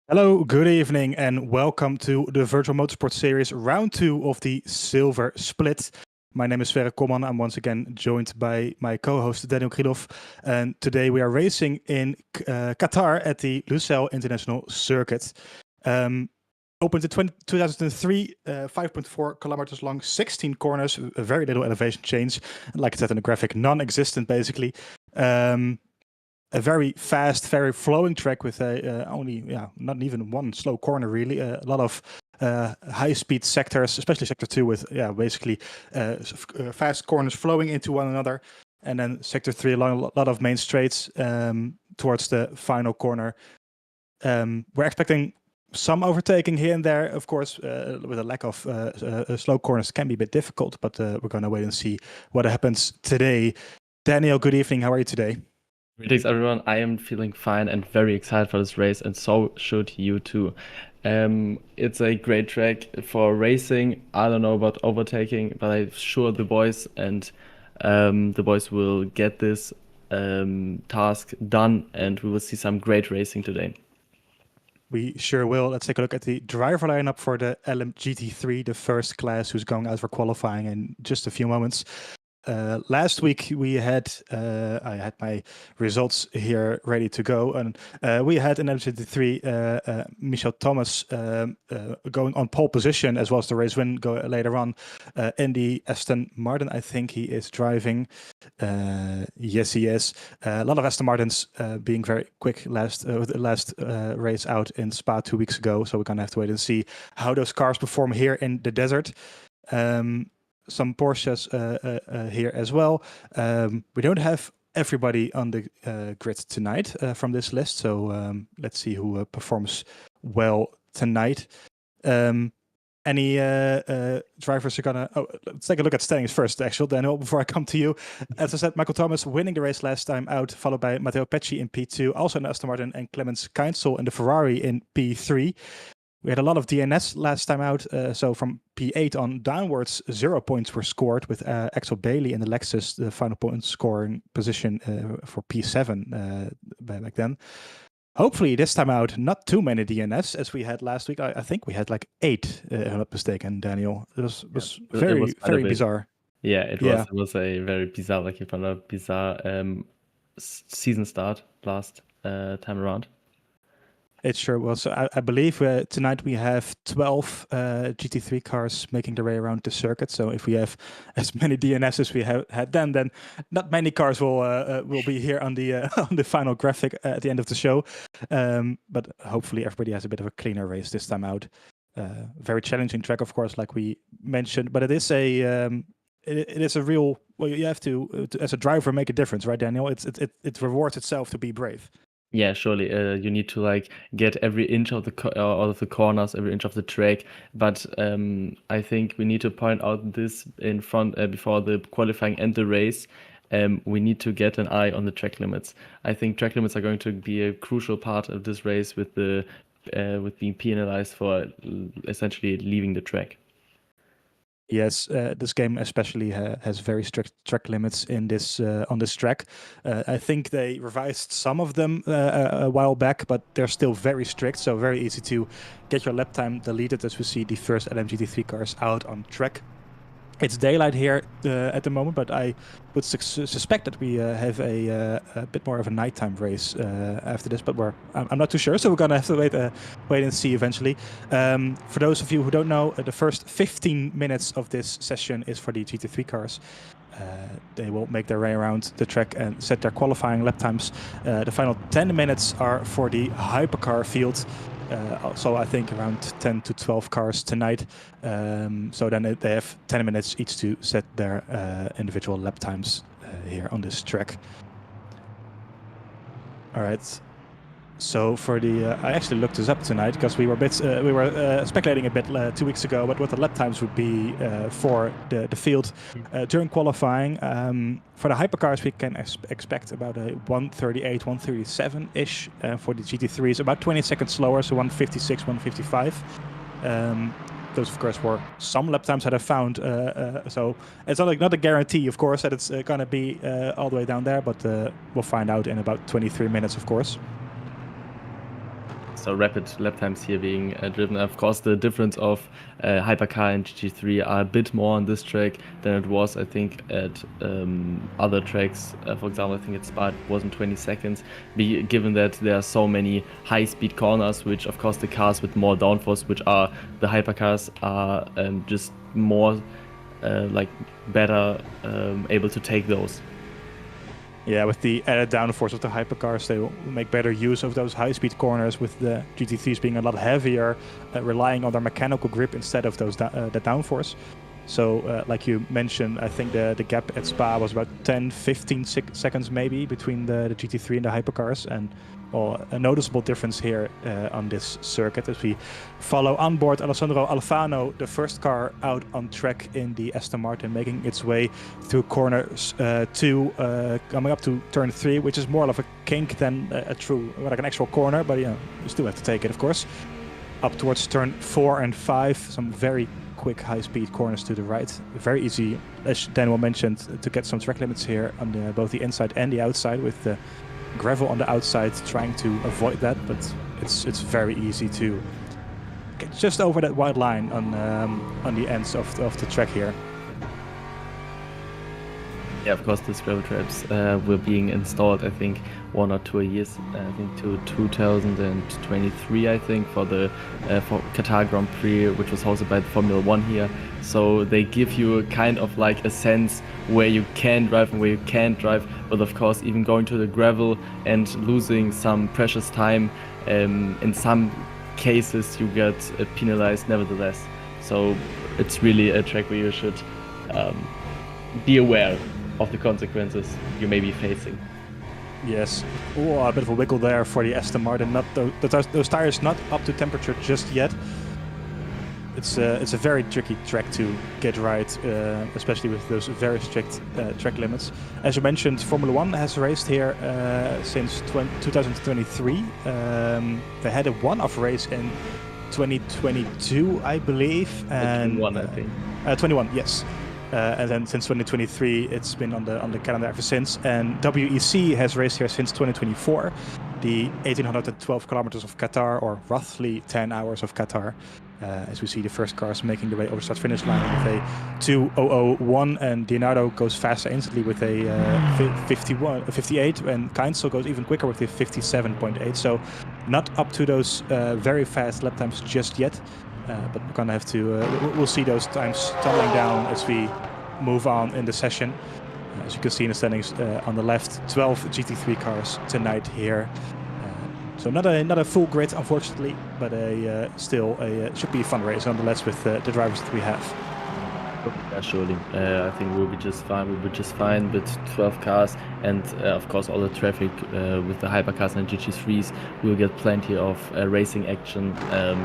Hello, good evening, and welcome to the Virtual Motorsport Series, round 2 of the Silver Split. My name is Sverre Komman. I'm once again joined by my co-host Daniel Krylov, and today we are racing in Qatar at the Lusail International Circuit. Opened in 2003, 5.4 kilometers long, 16 corners, very little elevation change. Like I said in the graphic, non-existent basically. A very fast, very flowing track with not even one slow corner really. A lot of high-speed sectors, especially sector 2 with basically fast corners flowing into one another, and then sector 3 along a lot of main straights towards the final corner. We're expecting some overtaking here and there, of course, with a lack of slow corners can be a bit difficult, but we're going to wait and see what happens today. Daniel, good evening. How are you today? Greetings, everyone. I am feeling fine and very excited for this race, and so should you too. It's a great track for racing. I don't know about overtaking, but I'm sure the boys will get this task done, and we will see some great racing today. We sure will. Let's take a look at the driver lineup for the LMGT3, the first class who's going out for qualifying in just a few moments. Last week I had my results here ready to go, and we had in LMGT3 Michel Thomas going on pole position, as well as the race win later on in the Aston Martin. I think he is driving. Yes, he is. A lot of Aston Martins being very quick last race out in Spa 2 weeks ago, so we're gonna have to wait and see how those cars perform here in the desert. Some Porsches here as well. We don't have everybody on the grid tonight from this list, so let's see who performs well tonight. Any drivers are gonna... Oh, let's take a look at standings first, actually, Daniel, before I come to you. As I said, Michael Thomas winning the race last time out, followed by Matteo Pecci in P2, also in the Aston Martin, and Clemens Keinsel in the Ferrari in P3. We had a lot of DNS last time out, so from P8 on downwards, 0 points were scored, with Axel Bailey in the Lexus, the final point scoring position for P7 back then. Hopefully this time out, not too many DNS as we had last week. I think we had like 8, if I'm not mistaken, Daniel. It was very bizarre. Yeah, it was a very bizarre season start last time around. It sure was. So I believe tonight we have 12 GT3 cars making their way around the circuit. So if we have as many DNS as we had then not many cars will be here on the on the final graphic at the end of the show. But hopefully everybody has a bit of a cleaner race this time out. Very challenging track, of course, like we mentioned. But it is a it is a real. Well, you have to as a driver make a difference, right, Daniel? It rewards itself to be brave. Yeah, surely. You need to get every inch of the corners, every inch of the track. But I think we need to point out this in front before the qualifying and the race. We need to get an eye on the track limits. I think track limits are going to be a crucial part of this race, with being penalized for essentially leaving the track. Yes, this game especially has very strict track limits in this on this track. I think they revised some of them a while back, but they're still very strict, so very easy to get your lap time deleted as we see the first LMGT3 cars out on track. It's daylight here at the moment, but I would suspect that we have a bit more of a nighttime race after this, but I'm not too sure, so we're gonna have to wait and see eventually. For those of you who don't know, the first 15 minutes of this session is for the GT3 cars. They will make their way around the track and set their qualifying lap times. The final 10 minutes are for the hypercar field. So I think around 10 to 12 cars tonight. So then they have 10 minutes each to set their individual lap times here on this track. All right. So for the, I actually looked this up tonight because we were speculating a bit 2 weeks ago, but what the lap times would be for the field during qualifying. For the hypercars, we can expect about a 138, 137-ish. For the GT3s, about 20 seconds slower, so 156, 155. Those, of course, were some lap times that I found. So it's not a guarantee, of course, that it's going to be all the way down there, but we'll find out in about 23 minutes, of course. so rapid lap times here being driven. Of course, the difference of hypercar and GT3 are a bit more on this track than it was, I think, at other tracks. For example, I think at Spa it wasn't 20 seconds, given that there are so many high-speed corners, which of course the cars with more downforce, which are the hypercars, are just more better able to take those. Yeah, with the added downforce of the hypercars, they will make better use of those high-speed corners, with the GT3s being a lot heavier, relying on their mechanical grip instead of those the downforce. So, like you mentioned, I think the gap at Spa was about 10-15 seconds maybe between the GT3 and the hypercars, and a noticeable difference here on this circuit as we follow on board Alessandro Alfano, the first car out on track in the Aston Martin, making its way through corners 2, coming up to turn 3, which is more of a kink than a true, like an actual corner, but you still have to take it, of course. Up towards turn 4 and 5, some very quick high-speed corners to the right. Very easy, as Daniel mentioned, to get some track limits here on both the inside and the outside, with the gravel on the outside, trying to avoid that, but it's very easy to get just over that white line on the ends of the track here. Yeah, of course, these gravel traps were being installed, I think, 1 or 2 years, I think to 2023, I think, for Qatar Grand Prix, which was hosted by the Formula 1 here. So they give you kind of like a sense where you can drive and where you can't drive, but of course, even going to the gravel and losing some precious time, in some cases you get penalized nevertheless. So it's really a track where you should be aware of the consequences you may be facing. Yes, a bit of a wiggle there for the Aston Martin. Not those tires not up to temperature just yet. It's a very tricky track to get right, especially with those very strict track limits. As you mentioned, Formula 1 has raced here since 2023. They had a one-off race in 2022, I believe. And 21, I think. 21, yes. And then since 2023, it's been on the calendar ever since. And WEC has raced here since 2024, the 1812 kilometers of Qatar, or roughly 10 hours of Qatar. As we see the first cars making their way over the start-finish line with a 2:00.01, and Leonardo goes faster instantly with a 58, and Kainzel goes even quicker with a 57.8. So not up to those very fast lap times just yet. But we're gonna have to. We'll see those times tumbling down as we move on in the session. As you can see in the standings on the left, 12 GT3 cars tonight here. So not a full grid, unfortunately, but still should be a fun race nonetheless with the drivers that we have. Yeah, surely. I think we'll be just fine. We'll be just fine with 12 cars, and of course all the traffic with the hypercars and GT3s. We'll get plenty of racing action,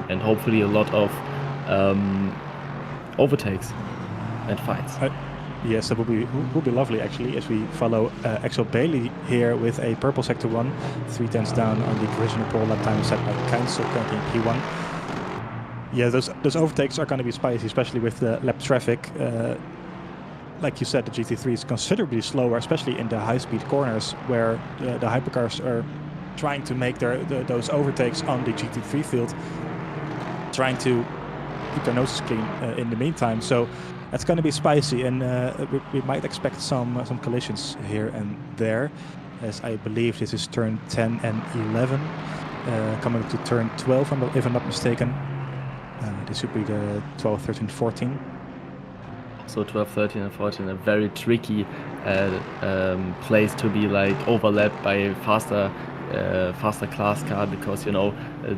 and hopefully a lot of overtakes and fights. Yes, that will be lovely actually, as we follow Axel Bailey here with a purple sector 1, 3/10 down on the provisional pole lap time set by Kainzel, currently in P1. Yeah, those overtakes are going to be spicy, especially with the lap traffic. Like you said, the GT3 is considerably slower, especially in the high-speed corners, where the hypercars are trying to make those overtakes on the GT3 field, trying to keep their noses clean in the meantime. So that's going to be spicy, and we might expect some collisions here and there, as I believe this is turn 10 and 11, coming to turn 12, if I'm not mistaken. This should be the 12, 13, 14. So 12, 13 and 14, a very tricky place to be like overlapped by a faster class car, because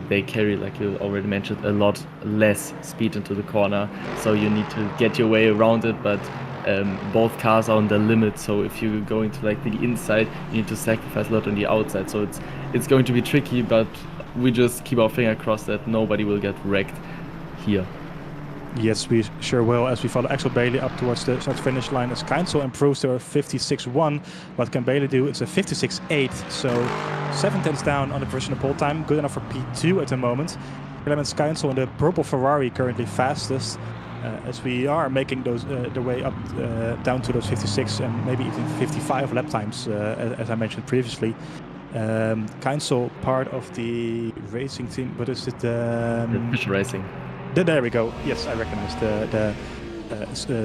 they carry, like you already mentioned, a lot less speed into the corner, so you need to get your way around it, but both cars are on the limit, so if you go into like the inside, you need to sacrifice a lot on the outside, so it's going to be tricky, but we just keep our finger crossed that nobody will get wrecked here. Yes, we sure will, as we follow Axel Bailey up towards the start-finish line, as Kainzel improves to a 56.1. What can Bailey do? It's a 56.8, so 7/10 down on the provisional pole time, good enough for P2 at the moment. Clemens Kainzel in the purple Ferrari currently fastest, as we are making the way up down to those 56 and maybe even 55 lap times, as I mentioned previously. Keinsel, part of the racing team. What is it? The Fischer Racing. There we go. Yes, I recognize the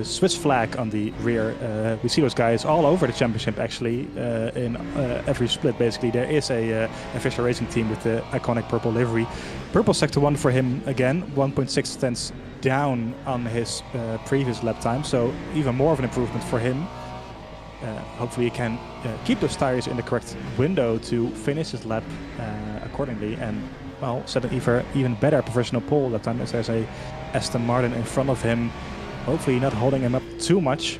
Swiss flag on the rear. We see those guys all over the championship, actually, in every split, basically. There is a Fischer Racing team with the iconic purple livery. Purple sector 1 for him, again, 1.6 tenths down on his previous lap time, so even more of an improvement for him. Hopefully he can keep those tires in the correct window to finish his lap accordingly, and well, set an even better professional pole that time, as there's a Aston Martin in front of him, hopefully not holding him up too much.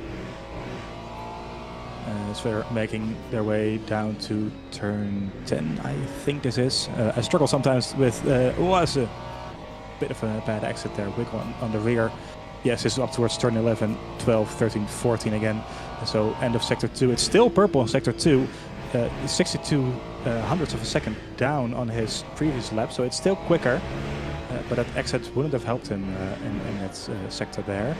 So they're making their way down to turn 10, I think this is. I struggle sometimes with, was a bit of a bad exit there, big one on the rear. Yes, this is up towards turn 11, 12, 13, 14 again. So end of sector 2. It's still purple in sector 2. 62 hundredths of a second down on his previous lap, so it's still quicker. But that exit wouldn't have helped him in that sector there.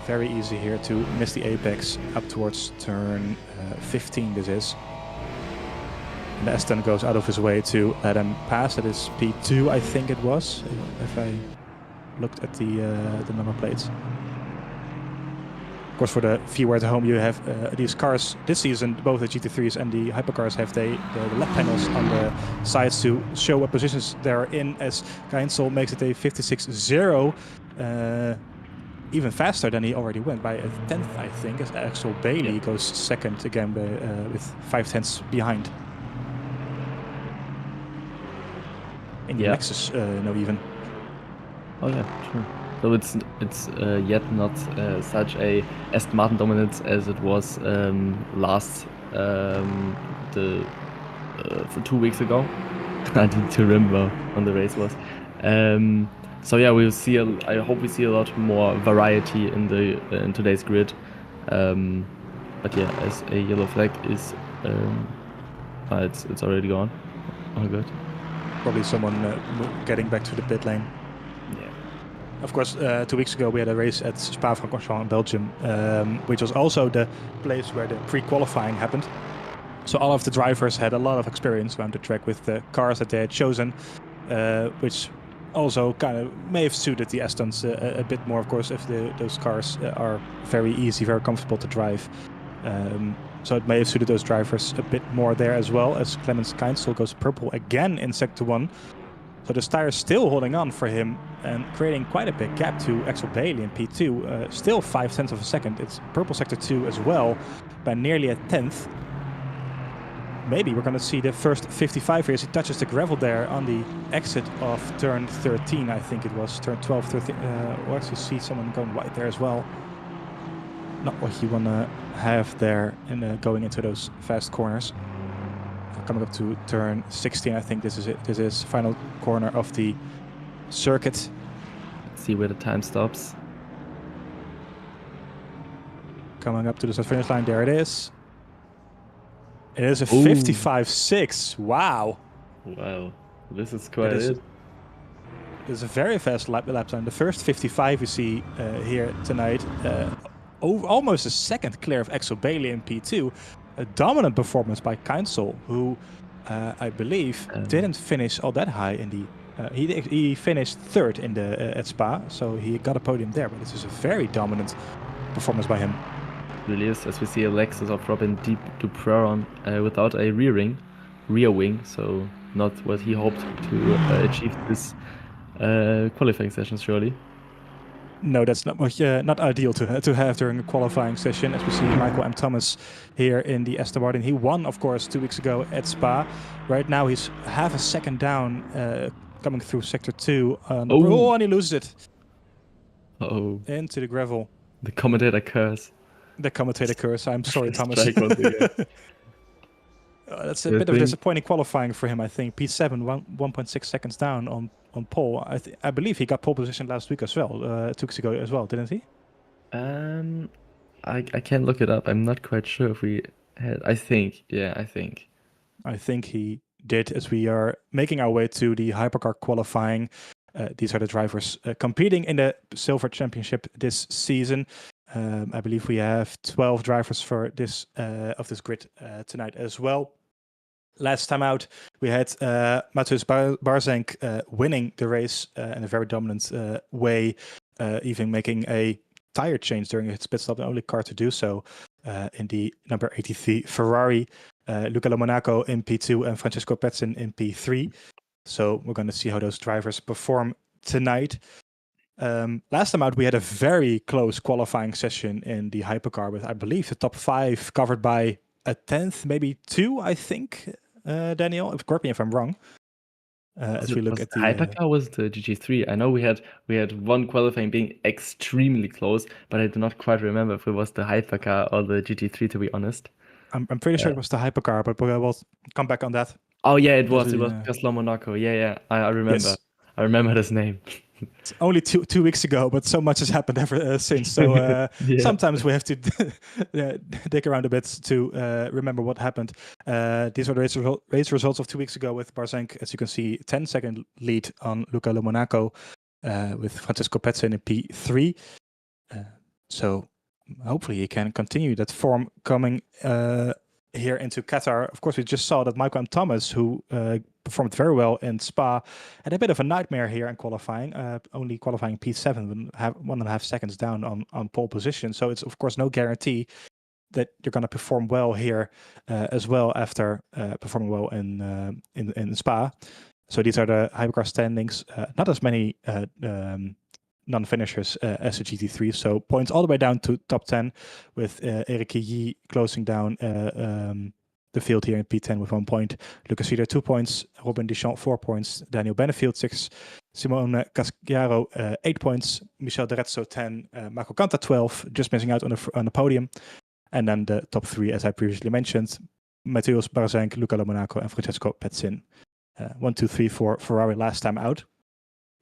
Very easy here to miss the apex up towards turn 15 this is. And Aston goes out of his way to let him pass. That is P2, I think it was, if I looked at the number plates. Of course, for the viewer at home, you have these cars this season, both the GT3s and the hypercars have the lap panels on the sides to show what positions they're in, as Keinsel makes it a 56.0, even faster than he already went by a tenth, I think, as Axel Bailey goes second again with 5 tenths behind. In the Lexus, no, even. Oh yeah, true. So it's yet not such a Aston Martin dominance as it was last for 2 weeks ago. I need to remember when the race was. So yeah, we'll see. I hope we see a lot more variety in today's grid. But yeah, as a yellow flag is, it's already gone. Oh good. Probably someone getting back to the pit lane. Yeah. Of course, 2 weeks ago we had a race at Spa-Francorchamps in Belgium, which was also the place where the pre-qualifying happened. So all of the drivers had a lot of experience around the track with the cars that they had chosen, which also kind of may have suited the Astons a bit more, of course, if those cars are very easy, very comfortable to drive. So it may have suited those drivers a bit more there as well, as Clemens Keinsel goes purple again in sector 1. So the tires still holding on for him and creating quite a big gap to Axel Bailey in P2. Still 5 tenths of a second. It's purple sector 2 as well by nearly a tenth. Maybe we're going to see the first 55 here as he touches the gravel there on the exit of turn 13, I think it was. Turn 12, 13. We'll actually see someone going wide there as well. Not what you want to have there in going into those fast corners. Coming up to turn 16, I think this is it. This is final corner of the circuit. Let's see where the time stops. Coming up to the finish line, there it is. It is a 55.6. Wow. Wow, this is quite it. It's a very fast lap time. The first 55 you see here tonight, almost a second clear of Axel Bailey in P2. A dominant performance by Keinsel, who I believe didn't finish all that high in the. He finished third in the at Spa, so he got a podium there. But this is a very dominant performance by him. Really is, as we see a Lexus of Robin deep to Praron without a rear wing, so not what he hoped to achieve this qualifying session, surely. No, that's not much, not ideal to have during a qualifying session. As we see Michael M. Thomas here in the Aston Martin. He won, of course, 2 weeks ago at Spa. Right now he's half a second down coming through sector 2. And he loses it. Into the gravel. The commentator curse. The commentator curse. I'm sorry, Thomas. That's a bit of a disappointing qualifying for him, I think. P7, 1.6 seconds down on pole. I believe he got pole position last week as well, 2 weeks ago as well, didn't he? I can't look it up. I'm not quite sure if we had. I think. I think he did, as we are making our way to the hypercar qualifying. These are the drivers competing in the Silver Championship this season. I believe we have 12 drivers for this of this grid tonight as well. Last time out, we had Mateusz Barzenk winning the race in a very dominant way, even making a tire change during his pit stop, the only car to do so in the number 83 Ferrari. Luca Lomonaco in P2 and Francesco Pezzin in P3. So we're going to see how those drivers perform tonight. Last time out, we had a very close qualifying session in the hypercar with, I believe, the top 5 covered by a 10th, maybe 2, I think. Daniel, correct me if I'm wrong. As we look at the hypercar, was the GT3. I know we had one qualifying being extremely close, but I do not quite remember if it was the hypercar or the GT3, to be honest. I'm pretty sure it was the hypercar, but we'll come back on that. Oh yeah, it was Caslo Monaco. Yeah, I remember. Yes. I remember his name. It's only two weeks ago, but so much has happened ever since. So yeah. Sometimes we have to dig around a bit to remember what happened. These are the race results of 2 weeks ago with Barzenk. As you can see, 10-second lead on Luca Lomonaco with Francesco Pezzin in P3. So hopefully he can continue that form coming here into Qatar. Of course, we just saw that Michael M. Thomas, who performed very well in Spa, had a bit of a nightmare here in qualifying, only qualifying P7, 1.5 seconds down on pole position. So it's, of course, no guarantee that you're going to perform well here as well after performing well in Spa. So these are the hypercar standings. Not as many non-finishers as the GT3, so points all the way down to top 10 with Eric Killy closing down the field here in P10 with 1 point, Lucas Fieder 2 points, Robin Deschamps 4 points, Daniel Benefield 6, Simone Casciaro 8 points, Michel D'Arezzo 10, Marco Canta 12, just missing out on the podium, and then the top 3, as I previously mentioned, Mateusz Barzenk, Luca Lomonaco, and Francesco Pezzin. 1, 2, 3 for Ferrari last time out.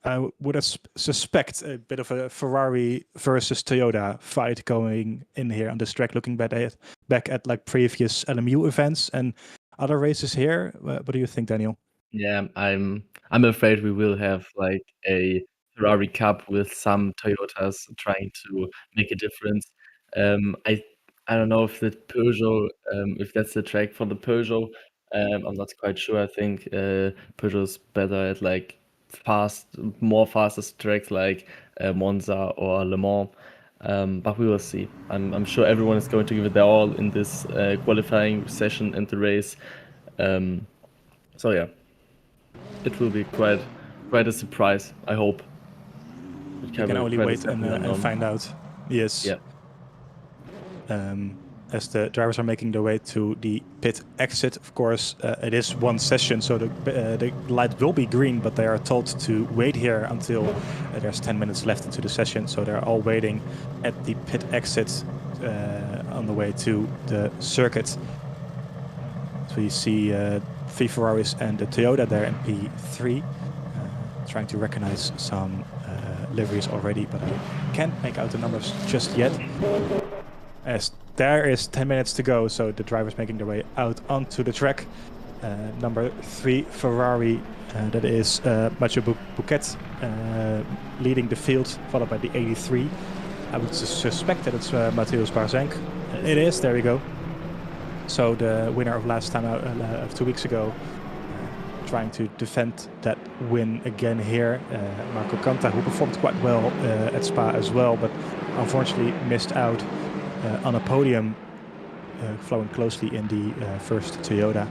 I would suspect a bit of a Ferrari versus Toyota fight going in here on this track, looking back at like previous LMU events and other races here. What do you think, Daniel? Yeah, I'm afraid we will have like a Ferrari Cup with some Toyotas trying to make a difference. I don't know if the Peugeot, if that's the track for the Peugeot. I'm not quite sure. I think Peugeot's better at like more fastest tracks like Monza or Le Mans, but we will see. I'm sure everyone is going to give it their all in this qualifying session and the race. So yeah, it will be quite a surprise, I hope. We can only wait and find out. Yes. Yeah. As the drivers are making their way to the pit exit, of course, it is one session, so the light will be green, but they are told to wait here until there's 10 minutes left into the session. So they're all waiting at the pit exit on the way to the circuit. So you see 3 Ferraris and the Toyota there in P3, trying to recognize some liveries already, but I can't make out the numbers just yet. As there is 10 minutes to go, so the drivers making their way out onto the track. Number 3 Ferrari, that is Mathieu Bouquet, leading the field, followed by the 83. I would suspect that it's Mateusz Barzenk. It is, there we go. So the winner of last time out, of 2 weeks ago, trying to defend that win again here. Marco Canta, who performed quite well at Spa as well, but unfortunately missed out on a podium, flowing closely in the first Toyota.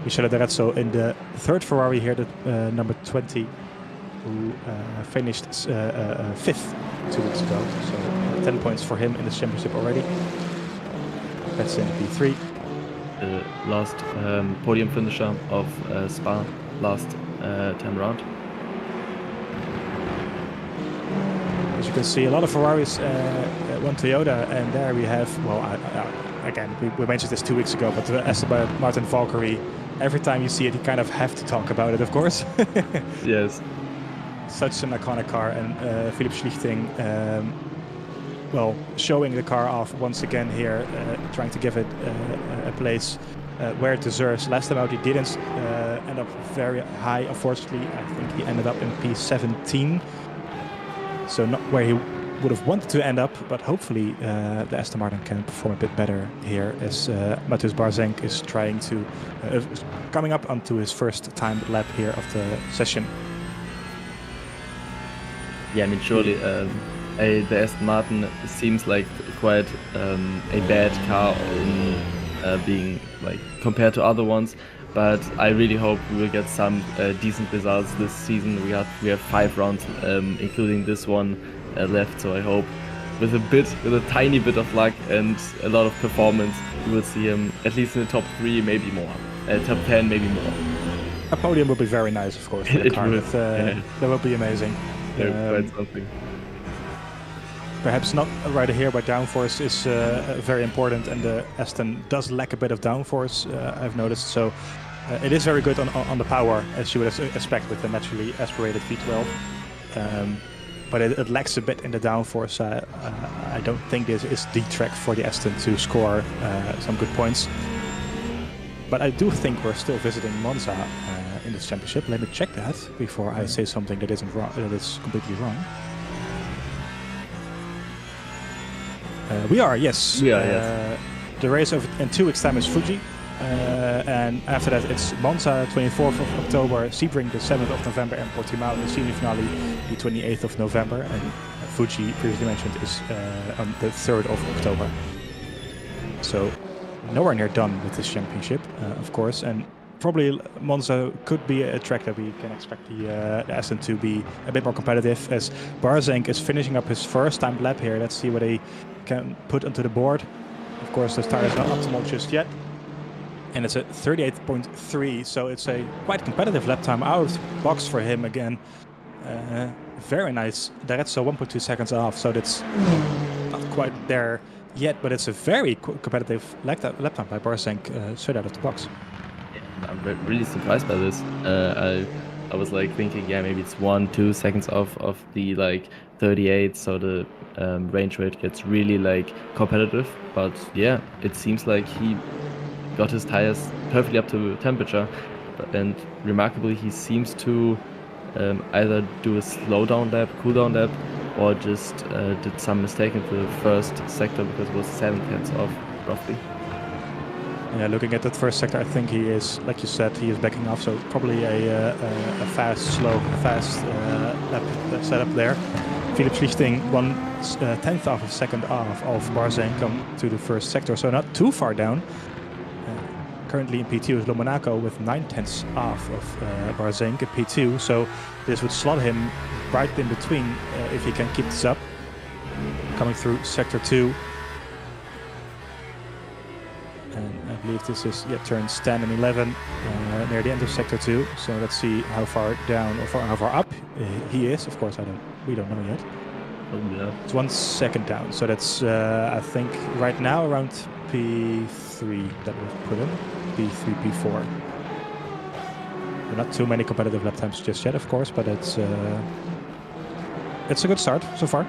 Michele D'Arezzo in the 3rd Ferrari here, the number 20, who finished 5th 2 weeks ago. So 10 points for him in the championship already. That's in P3. The last podium finisher of Spa last time around. As you can see, a lot of Ferraris, one Toyota, and there we have, well, again, we mentioned this 2 weeks ago, but Esteban Martin Valkyrie, every time you see it, you kind of have to talk about it, of course. Yes. Such an iconic car, and Philipp Schlichting, well, showing the car off once again here, trying to give it a place where it deserves. Last time out, he didn't end up very high, unfortunately. I think he ended up in P17. So not where he would have wanted to end up, but hopefully the Aston Martin can perform a bit better here as Matthias Barzenk is trying to coming up onto his first timed lap here of the session. Yeah, I mean, surely the Aston Martin seems like quite a bad car in being like compared to other ones, but I really hope we will get some decent results this season. We have 5 rounds, including this one left. So I hope with a tiny bit of luck and a lot of performance, we will see him at least in the top 3, maybe more, top 10, maybe more. A podium would be very nice, of course. For the car. That would be amazing. Quite something. Perhaps not right here, but downforce is very important, and the Aston does lack a bit of downforce, I've noticed. So it is very good on the power, as you would expect with the naturally aspirated V12. But it lacks a bit in the downforce. I don't think this is the track for the Aston to score some good points. But I do think we're still visiting Monza in this championship. Let me check that before I say something that isn't wrong, that is completely wrong. We are, yes. We are, yes. The race in 2 weeks' time is Fuji. And after that, it's Monza, 24th of October, Sebring, the 7th of November, and Portimao, the senior finale, the 28th of November. And Fuji, previously mentioned, is on the 3rd of October. So nowhere near done with this championship, of course. And probably Monza could be a track that we can expect the Aston to be a bit more competitive, as Barzenk is finishing up his first time lap here. Let's see what he can put onto the board. Of course, the tire is not optimal just yet. And it's a 38.3, so it's a quite competitive lap time out of the box for him again. Very nice. That's so 1.2 seconds off, so that's not quite there yet, but it's a very competitive lap time by Barzenk straight out of the box. Yeah, I'm really surprised by this. I was like thinking, yeah, maybe it's 1-2 seconds off of the like 38, so the range rate gets really like competitive. But yeah, it seems like he got his tires perfectly up to temperature, and remarkably he seems to either do a slowdown lap, cool down lap, or just did some mistake in the first sector because it was 7/10 off roughly. Yeah, looking at that first sector, I think he is, like you said, he is backing off, so probably a fast lap setup there. Philip Schlichting 1/10 of a second off of Barzenk come to the first sector, so not too far down. Currently in P2 is Le Monaco with 9/10 off of Barzenk in P2, so this would slot him right in between if he can keep this up. Coming through sector 2. And I believe this is turns 10 and 11 near the end of sector 2. So let's see how far down or how far up he is. Of course, we don't know yet. Oh, yeah. It's 1 second down, so that's I think right now around P3 that we've put in. P3, P4. Not too many competitive lap times just yet, of course, but it's a good start so far.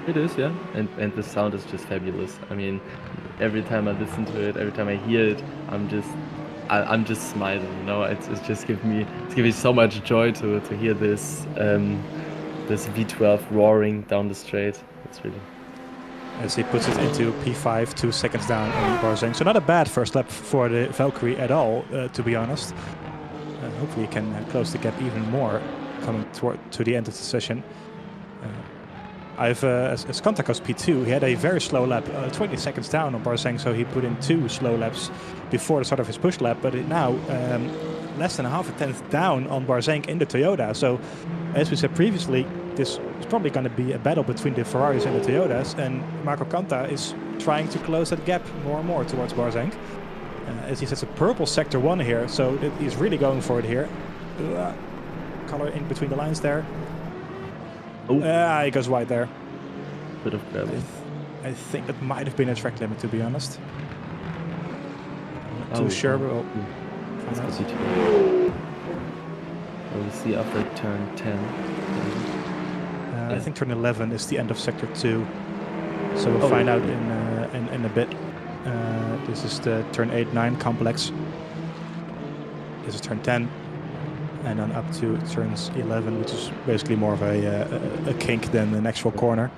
It is, yeah, and the sound is just fabulous. I mean, every time I listen to it, every time I hear it, I'm just smiling. You know, it's just giving me so much joy to hear this this V12 roaring down the straight. It's really. As he puts it into P5, 2 seconds down on Barzenk. So not a bad first lap for the Valkyrie at all, to be honest. Hopefully he can close the gap even more coming to the end of the session. As Qantas goes P2, he had a very slow lap, 20 seconds down on Barzenk, so he put in 2 slow laps before the start of his push lap, but now less than half a tenth down on Barzenk in the Toyota. So as we said previously, this is probably going to be a battle between the Ferraris and the Toyotas, and Marco Qantas is trying to close that gap more and more towards Barzenk. As he says, a purple sector 1 here, so he's really going for it here. Color in between the lines there. He goes wide there. Bit of gravel. I think it might have been a track limit, to be honest. Not too sure, but we'll see after turn 10. I think turn 11 is the end of sector 2, so we'll find out in a bit. This is the turn 8-9 complex. This is turn 10, and then up to turns 11, which is basically more of a kink than an actual corner.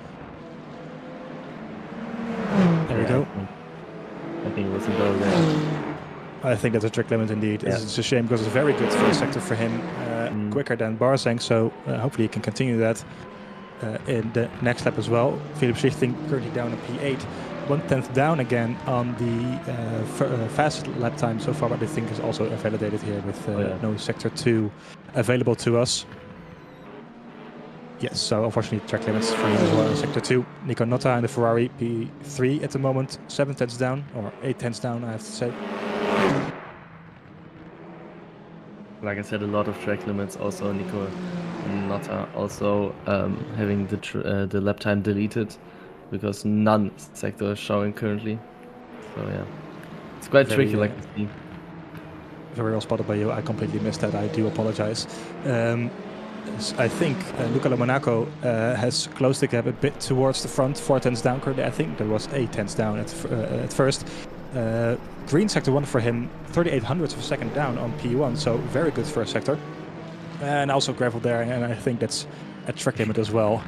There we go. I think it was a goal there. I think that's a trick limit indeed. Yeah. It's a shame because it's a very good first sector for him, quicker than Barzank, so hopefully he can continue that in the next lap as well. Philip Schichting currently down in P8, 1/10 down again on the fastest lap time so far, but I think is also validated here with no sector 2 available to us. Yes, so unfortunately track limits for him as well in sector 2. Nico Notta in the Ferrari P3 at the moment, 7/10 down, or 8/10 down I have to say. Like I said, a lot of track limits. Also, Nico Notta also having the lap time deleted because none sector is showing currently. So yeah, it's quite tricky, like to see. Very well spotted by you. I completely missed that. I do apologize. I think Luca Monaco has closed the gap a bit towards the front, 4/10 down currently. I think there was 8/10 down at first. Green sector 1 for him, 38 hundredths of a second down on P1, so very good first sector. And also gravel there, and I think that's a track limit as well.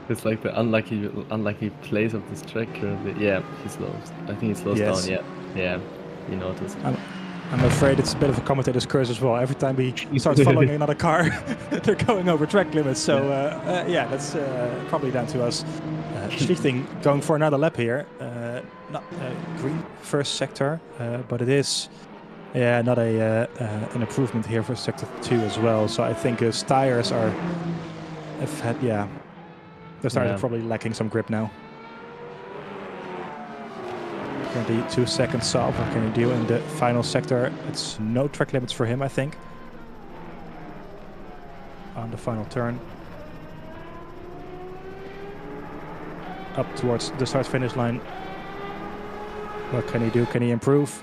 It's like the unlucky place of this track currently. Yeah, he slows. I think he slows down. Yeah, you noticed. I'm afraid it's a bit of a commentator's curse as well. Every time we start following another car, they're going over track limits. So yeah, that's probably down to us. Schichting going for another lap here. Not green first sector, but it is not an improvement here for sector 2 as well. So I think his tires the tires are probably lacking some grip now. Currently 2 seconds off. What can he do in the final sector? It's no track limits for him, I think. On the final turn. Up towards the start-finish line. What can he do? Can he improve?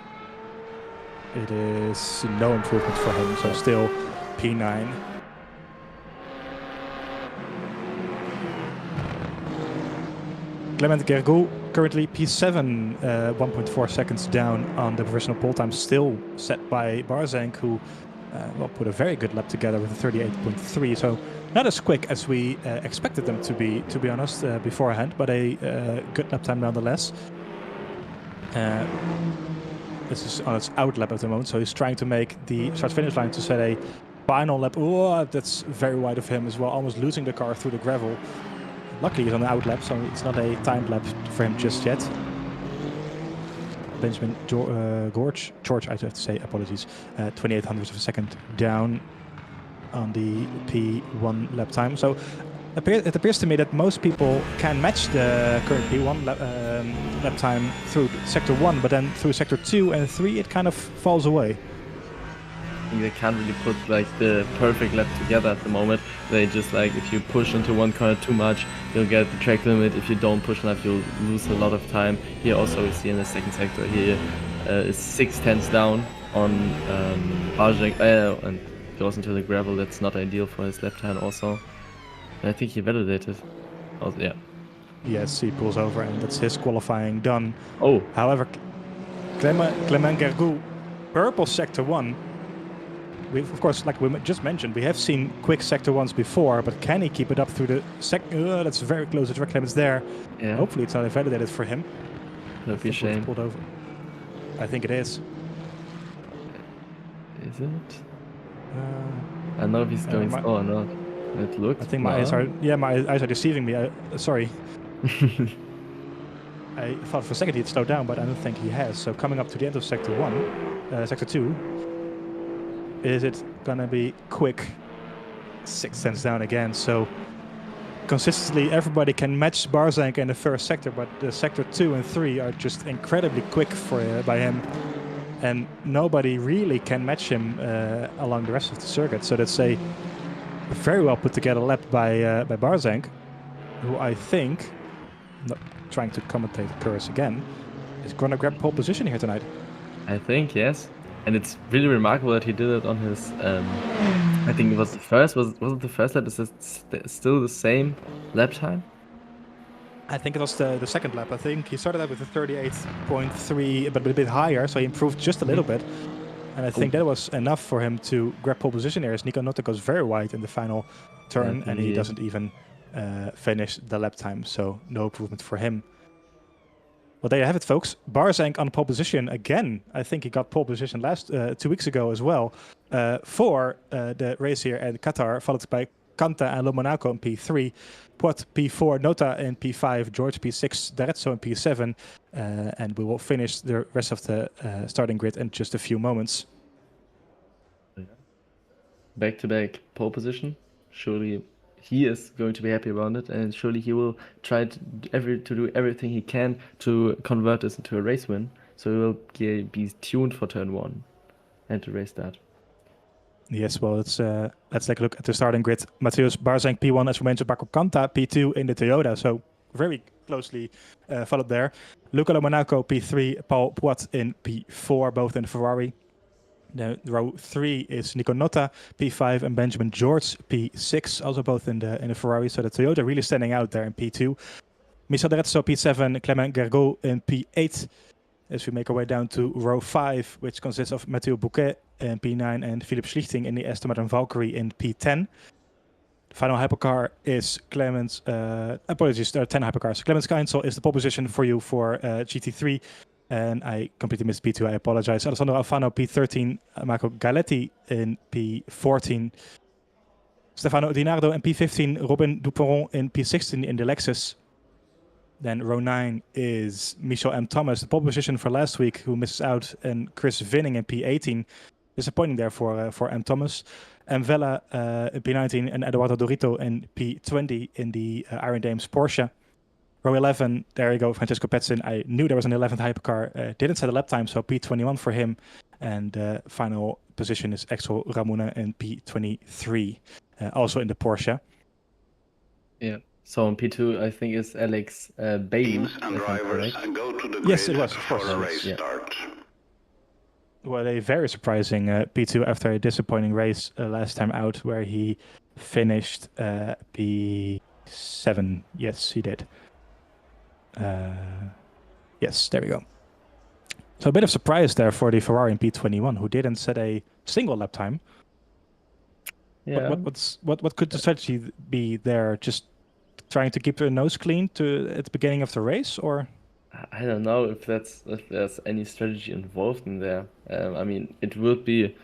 It is no improvement for him, so still P9. Clement Gergou currently P7, 1.4 seconds down on the provisional pole time, still set by Barzank, who put a very good lap together with a 38.3. So not as quick as we expected them to be honest, beforehand, but a good lap time nonetheless. This is on its out lap at the moment, so he's trying to make the start-finish line to set a final lap. Oh, that's very wide of him as well, almost losing the car through the gravel. Luckily he's on the out lap, so it's not a timed lap for him just yet. Benjamin George, I have to say, apologies, 28 hundredths of a second down on the P1 lap time. So it appears to me that most people can match the current P1 lap time through sector 1, but then through sector 2 and 3 it kind of falls away. They can't really put like the perfect lap together at the moment. They just like, if you push into one corner too much, you'll get the track limit. If you don't push enough, you'll lose a lot of time. Here also we see in the second sector here is 6/10 down on Barzank, and goes into the gravel. That's not ideal for his lap time also. And I think he validated. Also, yeah. Yes, he pulls over and that's his qualifying done. Oh. However, Clement Gergou, purple sector 1. We've, of course, like we just mentioned, we have seen quick sector 1s before, but can he keep it up through the that's very close to track limits there. Yeah. Hopefully it's not invalidated for him. That'd be a shame. Pulled over. I think it is. Is it? I don't know if he's going slow or not. It looks. I think my eyes are deceiving me. Sorry. I thought for a second he'd slow down, but I don't think he has. So coming up to the end of sector sector 2. Is it gonna be quick? 6/10 down again. So consistently everybody can match Barzank in the first sector, but the sector 2 and 3 are just incredibly quick by him, and nobody really can match him along the rest of the circuit. So that's a very well put together lap by Barzank, who I think, not trying to commentate curse again, is gonna grab pole position here tonight. I think, yes. And it's really remarkable that he did it on his, I think it was the first, was it the first lap? Is it still the same lap time? I think it was the second lap. I think he started out with a 38.3, but a bit higher, so he improved just a little bit. And I think that was enough for him to grab pole position here, as Nico Notta goes very wide in the final turn, and he doesn't even finish the lap time, so no improvement for him. Well, there you have it, folks. Barzank on pole position again. I think he got pole position 2 weeks ago as well for the race here at Qatar, followed by Kanta and Lomonaco in P3, Poit P4, Nota in P5, George P6, D'Arezzo in P7, and we will finish the rest of the starting grid in just a few moments. Back-to-back pole position. Surely he is going to be happy about it, and surely he will try to do everything he can to convert this into a race win. So he will be tuned for turn 1 and to race that. Yes, well, let's take a look at the starting grid. Mateusz Barzank P1 as remains Marco Kanta, P2 in the Toyota, so very closely followed there. Luca Lomonaco P3, Paul Poit in P4, both in the Ferrari. The row 3 is Nico Nota, P5, and Benjamin George, P6, also both in the Ferrari. So the Toyota really standing out there in P2. Michel D'Arezzo, P7, Clement Gergaud in P8. As we make our way down to row 5, which consists of Mathieu Bouquet in P9 and Philippe Schlichting in the Aston Martin Valkyrie in P10. The final hypercar is Clemens. Apologies, there are 10 hypercars. Clemens Keinsel is the pole position for you for GT3. And I completely missed P2, I apologize. Alessandro Alfano, P13, Marco Galetti in P14. Stefano Dinardo in P15, Robin Duperon in P16 in the Lexus. Then row 9 is Michel M. Thomas, the pole position for last week, who misses out, and Chris Vinning in P18. Disappointing there for M. Thomas. M. Vella in P19 and Eduardo Dorito in P20 in the Iron Dames Porsche. Row 11, there you go, Francesco Petzin. I knew there was an 11th hypercar. Didn't set a lap time, so P21 for him. And final position is Axel Ramona in P23, also in the Porsche. Yeah. So in P2, I think is Alex Bailey. Teams and drivers go to the yes, it grid was, of course. for the race Yeah. start. Well, a very surprising P2 after a disappointing race last time out, where he finished P7. Yes, he did. Yes, there we go. So a bit of surprise there for the Ferrari in P21, who didn't set a single lap time. Yeah. What could the strategy be there? Just trying to keep their nose clean at the beginning of the race, or? I don't know if there's any strategy involved in there. I mean, it would be.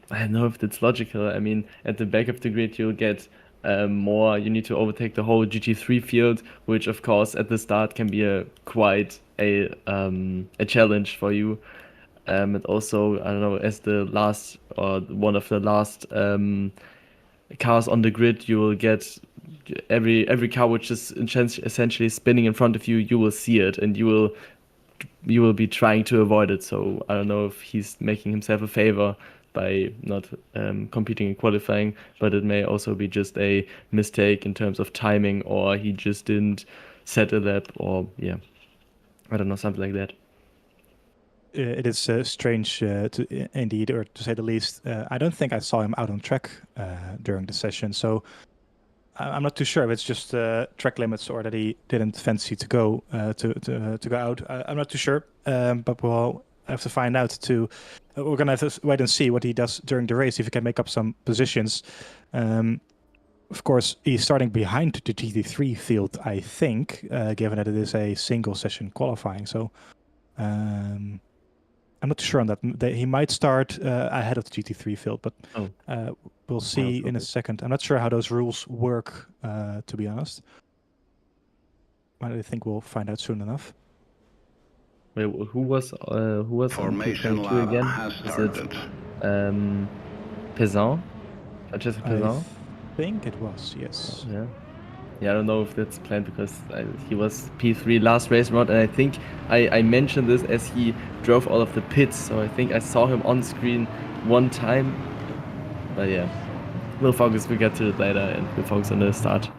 I don't know if that's logical. I mean, at the back of the grid, you'll get more. You need to overtake the whole GT3 field, which of course at the start can be quite a challenge for you. And also, I don't know, as the last or one of the last cars on the grid, you will get every car which is essentially spinning in front of you. You will see it, and you will be trying to avoid it. So I don't know if he's making himself a favor by not competing in qualifying, but it may also be just a mistake in terms of timing, or he just didn't set a lap, or yeah, I don't know, something like that. It is strange indeed, or to say the least. I don't think I saw him out on track during the session, so I'm not too sure if it's just track limits or that he didn't fancy to go to go out. I'm not too sure, but we'll have to find out too. We're gonna have to wait and see what he does during the race, if he can make up some positions. Of course, he's starting behind the GT3 field, I think, given that it is a single session qualifying. So I'm not sure on that. He might start ahead of the GT3 field, but we'll see in a second. I'm not sure how those rules work, to be honest. But I think we'll find out soon enough. Wait, who was Formation on P22 again? has Is started. it Pesan? Francesco Pesan? I think it was, yes. Yeah, I don't know if that's planned, because he was P3 last race round, and I think I mentioned this as he drove all of the pits, so I think I saw him on screen one time. But yeah, we'll get to it later, and we'll focus on the start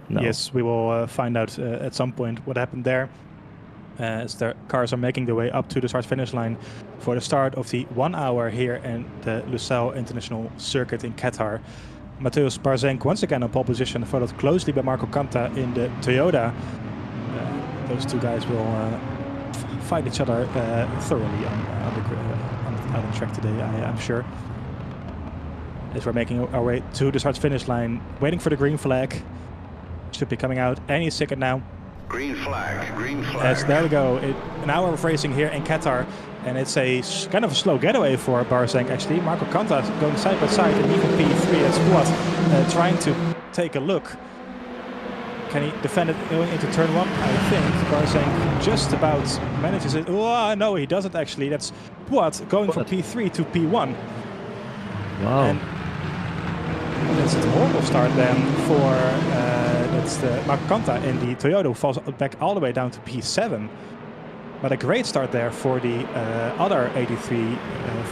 now. Yes, we will find out at some point what happened there, as the cars are making their way up to the start-finish line for the start of the 1 hour here in the Lusail International Circuit in Qatar. Mateusz Barzank once again on pole position, followed closely by Marco Kanta in the Toyota. Those two guys will fight each other thoroughly on the track today, I'm sure. As we're making our way to the start-finish line, waiting for the green flag. Should be coming out any second now. Green flag, green flag. Yes, there we go. an hour of racing here in Qatar, and it's a kind of a slow getaway for Barzank actually. Marco Canta going side by side, and even P3 at squad, trying to take a look. Can he defend it going into turn 1? I think Barzank just about manages it. Oh, no, he doesn't actually. That's Puat going from P3 to P1. Wow. And that's a horrible start then for that's the Marco Canta in the Toyota, who falls back all the way down to P7. But a great start there for the other 83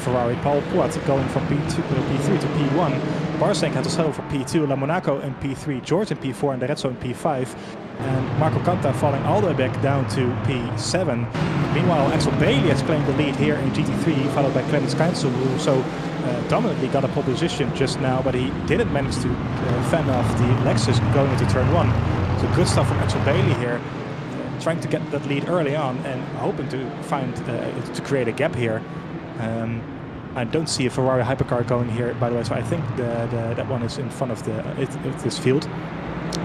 Ferrari, Paul Puat, going from P3 to P1. Barzank had to settle for P2, La Monaco in P3, George in P4, and D'Arezzo in P5. And Marco Canta falling all the way back down to P7. Meanwhile, Axel Bailey has claimed the lead here in GT3, followed by Clemens Keinsel, who so dominantly got a pole position just now, but he didn't manage to fend off the Lexus going into turn 1. So good stuff from Axel Bailey here, trying to get that lead early on and hoping to find to create a gap here. I don't see a Ferrari hypercar going here, by the way, so I think that one is in front of this field.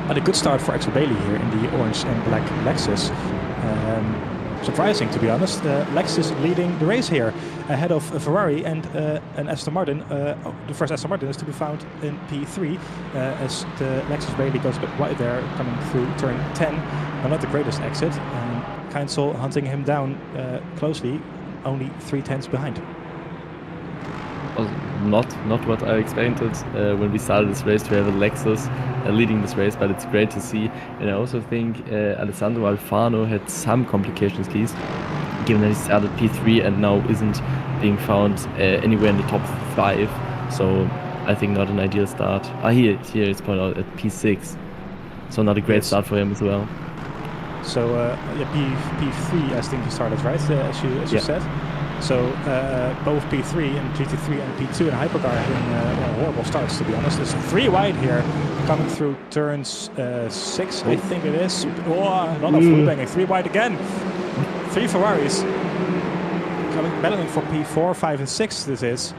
But a good start for Axel Bailey here in the orange and black Lexus. Surprising, to be honest. Lexus leading the race here ahead of Ferrari and an Aston Martin. The first Aston Martin is to be found in P3 as the Lexus Bailey goes a bit wide there, coming through turn 10. But not the greatest exit. Keinsel hunting him down closely, only 3/10 behind. Not what I expected when we started this race to have a Lexus leading this race, but it's great to see. And I also think Alessandro Alfano had some complications, at least, given that he started P3 and now isn't being found anywhere in the top 5. So I think not an ideal start. Here it's pointed out at P6, so not a great start for him as well. So P3 I think he started, right, as you said. So both P3 and GT3 and P2 and Hypercar having horrible starts, to be honest. There's 3 wide here, coming through turns 6, I think it is. Oh, a lot of looping. 3 wide again. 3 Ferraris battling for P4, 5 and 6 this is.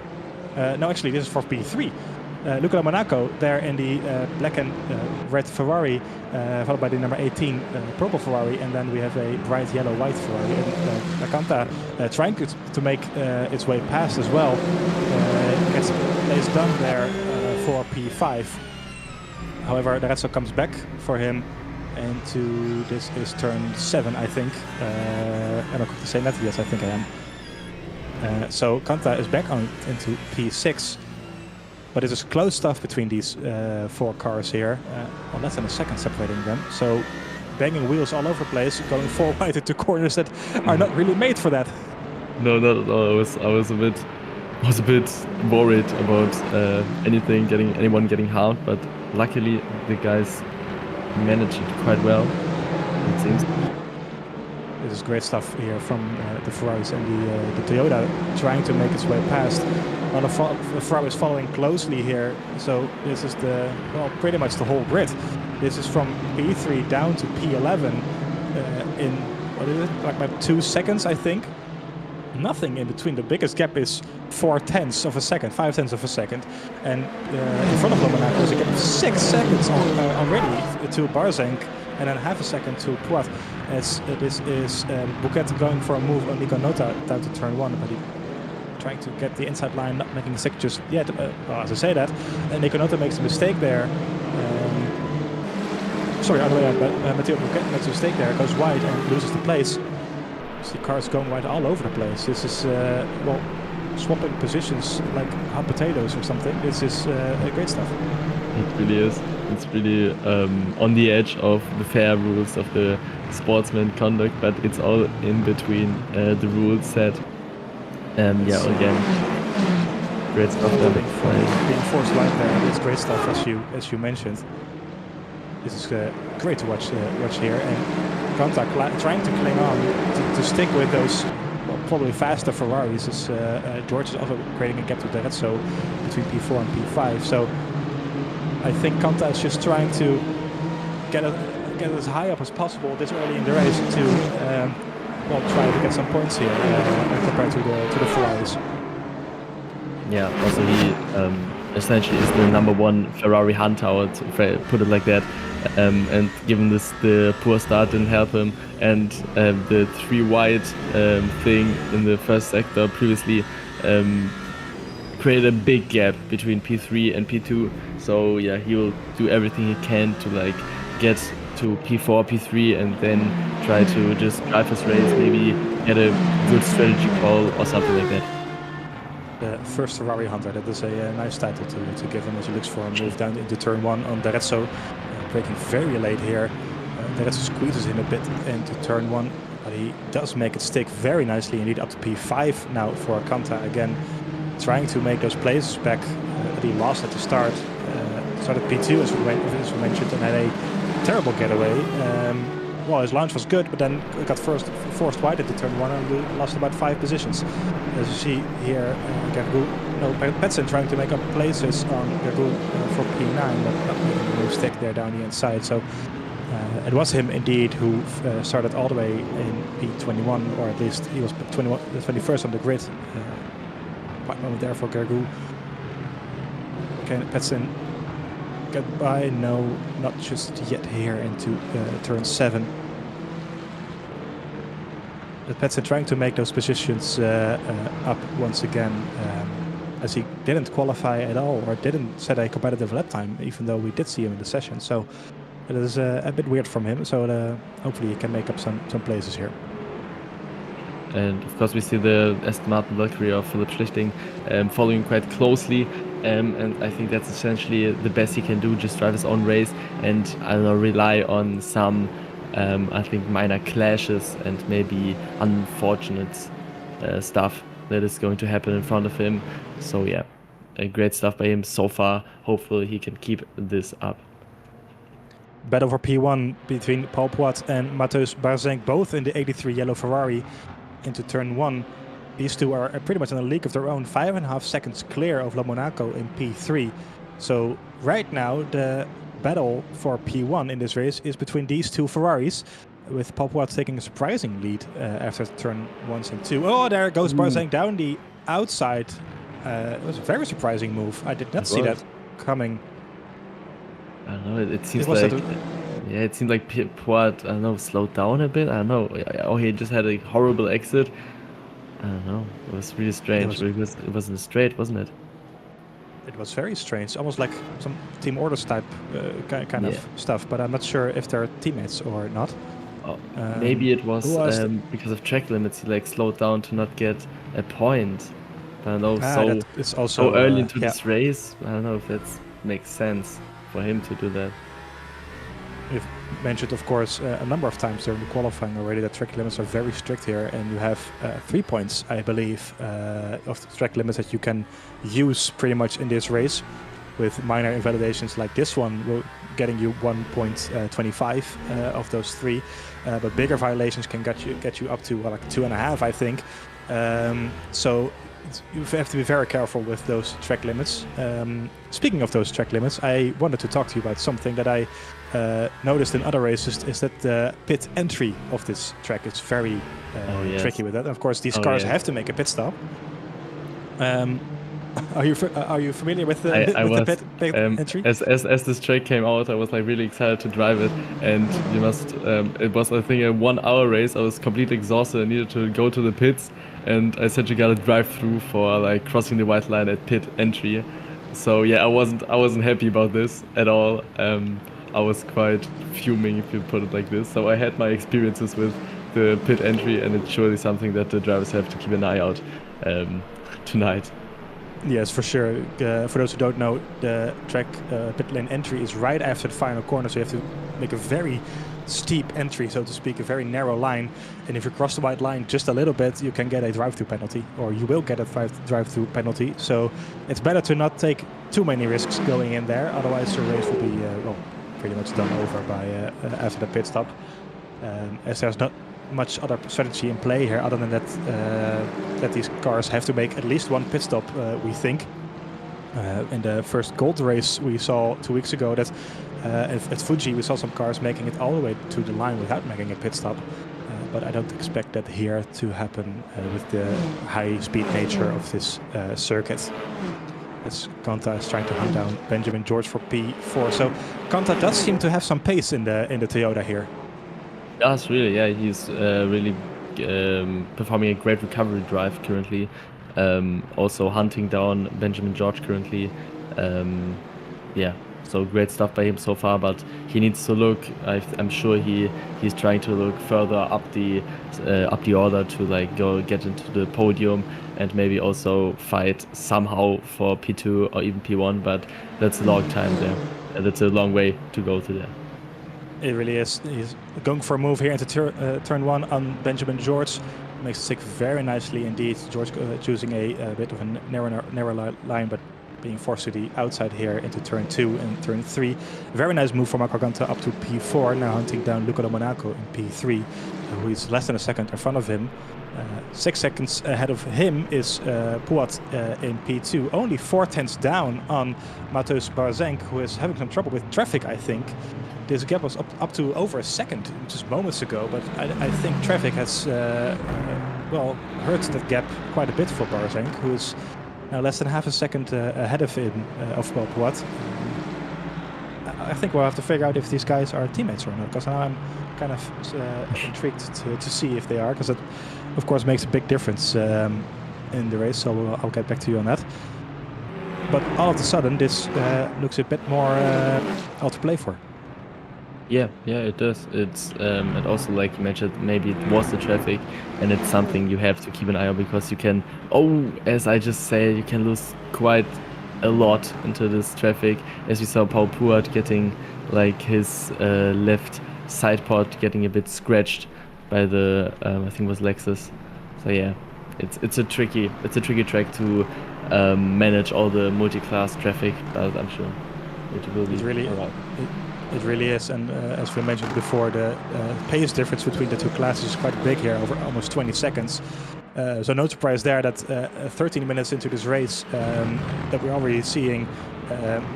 No, actually this is for P3. Luca La Monaco there in the black and red Ferrari, followed by the number 18 purple Ferrari, and then we have a bright yellow-white Ferrari. And Canta trying to make its way past as well. Gets a place done there for P5. However, D'Arezzo comes back for him, and this is turn 7, I think. Am I quick to say that? Yes, I think I am. So Canta is back on into P6. But it is close stuff between these 4 cars here. Less than a second separating them. So banging wheels all over the place, going 4 wide into corners that are not really made for that. No, not at all. I was a bit worried about anyone getting harmed, but luckily the guys managed it quite well, it seems. This is great stuff here from the Ferraris and the Toyota trying to make its way past. A lot of Ferraris following closely here. So this is pretty much the whole grid. This is from P3 down to P11 in, what is it, like about 2 seconds, I think. Nothing in between. The biggest gap is 4/10 of a second, 5/10 of a second. And in front of La Monaco is a gap of 6 seconds already to Barzank, and then half a second to Puat. As this is Bouquet going for a move on Nico Nota down to turn 1, but he trying to get the inside line, not making a stick just yet. As I say that, Nico Nota makes a mistake there. Sorry, other way around, but Matteo Bouquet makes a mistake there, goes wide and loses the place. See cars going wide all over the place. This is, swapping positions like hot potatoes or something. This is great stuff. It really is. It's really on the edge of the fair rules of the sportsman conduct, but it's all in between the rules set. Again, great stuff. Being forced line there, it's great stuff as you mentioned. This is great to watch here, and Canta trying to cling on to stick with those probably faster Ferraris. As George is also creating a gap to D'Arezzo between P4 and P5. So I think Canta is just trying to get as high up as possible this early in the race to try to get some points here compared to the Ferraris. Yeah, also he essentially is the #1 Ferrari hunter, to put it like that. And given the poor start didn't help him, and the 3 wide thing in the first sector previously created a big gap between P3 and P2. So yeah, he will do everything he can to like get to P4, P3, and then try to just drive his race, maybe get a good strategy call or something like that. The first Ferrari hunter, that is a nice title to give him as he looks for a move down into turn 1 on D'Arezzo, braking very late here. D'Arezzo squeezes him a bit into turn 1, but he does make it stick very nicely indeed up to P5 now for Alcantara again, trying to make those places back that he lost at the start. Started P2 as we mentioned and had a terrible getaway. Well, his launch was good, but then got forced wide into turn 1 and lost about 5 positions. As you see here, Petsen trying to make up places on Gargou for P9, but not making a mistake there down the inside. So it was him indeed who started all the way in P21, or at least he was 21st on the grid. Quite moment there for Gargou. Can Petsen get by? No, not just yet here into turn 7. Petsen trying to make those positions up once again, as he didn't qualify at all or didn't set a competitive lap time, even though we did see him in the session. So it is a bit weird from him. So hopefully he can make up some places here. And of course we see the Aston Martin Valkyrie of Philipp Schlichting following quite closely. And I think that's essentially the best he can do, just drive his own race and, I don't know, rely on some, I think, minor clashes and maybe unfortunate stuff that is going to happen in front of him. So yeah, great stuff by him so far. Hopefully he can keep this up. Battle for P1 between Paul Poit and Mateusz Barzenk, both in the 83 yellow Ferrari into turn 1. These two are pretty much in a league of their own, 5.5 seconds clear of La Monaco in P3. So right now the battle for P1 in this race is between these two Ferraris, with Paul Poit taking a surprising lead after turn 1 and 2. Oh, there goes Barzenk down the outside. It was a very surprising move. I did not see that coming. I don't know, it seems like... Yeah, it seemed like Poit, I don't know, slowed down a bit. I don't know. Oh, he just had a horrible exit. I don't know. It was really strange. It wasn't straight, wasn't it? It was very strange, almost like some team orders type kind of stuff. But I'm not sure if they're teammates or not. Oh, maybe it was because of track limits. He like slowed down to not get a point. I don't know. It's also so early into this race. I don't know if that makes sense for him to do that. We've mentioned, of course, a number of times during the qualifying already that track limits are very strict here, and you have 3 points, I believe, of the track limits that you can use pretty much in this race, with minor invalidations like this one getting you 1.25 of those 3, but bigger violations can get you up to like 2.5, I think. So you have to be very careful with those track limits. Speaking of those track limits, I wanted to talk to you about something that I noticed in other races, is that the pit entry of this track is very tricky with that. And of course, these cars have to make a pit stop. Are you familiar with the pit entry? As this track came out, I was like really excited to drive it, and you must. It was, I think, a 1 hour race. I was completely exhausted. I needed to go to the pits, and I essentially got a drive through for like crossing the white line at pit entry. So yeah, I wasn't happy about this at all. I was quite fuming, if you put it like this. So I had my experiences with the pit entry, and it's surely something that the drivers have to keep an eye out tonight. Yes, for sure. For those who don't know, the track pit lane entry is right after the final corner, so you have to make a very steep entry, so to speak, a very narrow line. And if you cross the white line just a little bit, you can get a drive-through penalty, or you will get a drive-through penalty. So it's better to not take too many risks going in there, otherwise the race will be pretty much done over by after the pit stop. As there's not much other strategy in play here, other than that these cars have to make at least one pit stop, we think. In the first gold race we saw 2 weeks ago, that at Fuji we saw some cars making it all the way to the line without making a pit stop. But I don't expect that here to happen with the high-speed nature of this circuit. as Kanta is trying to hunt down Benjamin George for P4. So Kanta does seem to have some pace in the Toyota here. Yes, really, yeah, he's really performing a great recovery drive currently. Also hunting down Benjamin George currently. Yeah, so great stuff by him so far, but he needs to look. I'm sure he's trying to look further up the order to like get into the podium and maybe also fight somehow for P2 or even P1. But that's a long time there. That's a long way to go to there. It really is. He's going for a move here into turn 1 on Benjamin George. Makes it stick very nicely indeed. George choosing a bit of a narrow line, but being forced to the outside here into turn 2 and turn 3. Very nice move from Marco Kanta up to P4. Now hunting down Luca Monaco in P3, who is less than a second in front of him. 6 seconds ahead of him is Pouat in P2. Only 4/10 down on Mateusz Barzenk, who is having some trouble with traffic, I think. This gap was up to over a second just moments ago, but I think traffic has hurt that gap quite a bit for Barzenk, who is now less than half a second ahead of him, of Pouat. I think we'll have to figure out if these guys are teammates or not, because now I'm kind of intrigued to see if they are, because it, of course, makes a big difference in the race, so I'll get back to you on that. But all of a sudden, this looks a bit more all to play for. Yeah, it does. It's and also, like you mentioned, maybe it was the traffic, and it's something you have to keep an eye on, because you can, as I just said, you can lose quite a lot into this traffic, as we saw Paul Pouat getting like his left side pod getting a bit scratched by the I think it was Lexus. So yeah, it's a tricky track to manage all the multi-class traffic, but I'm sure it will be alright. It really is, and as we mentioned before, the pace difference between the two classes is quite big here, over almost 20 seconds. So no surprise there that 13 minutes into this race that we're already seeing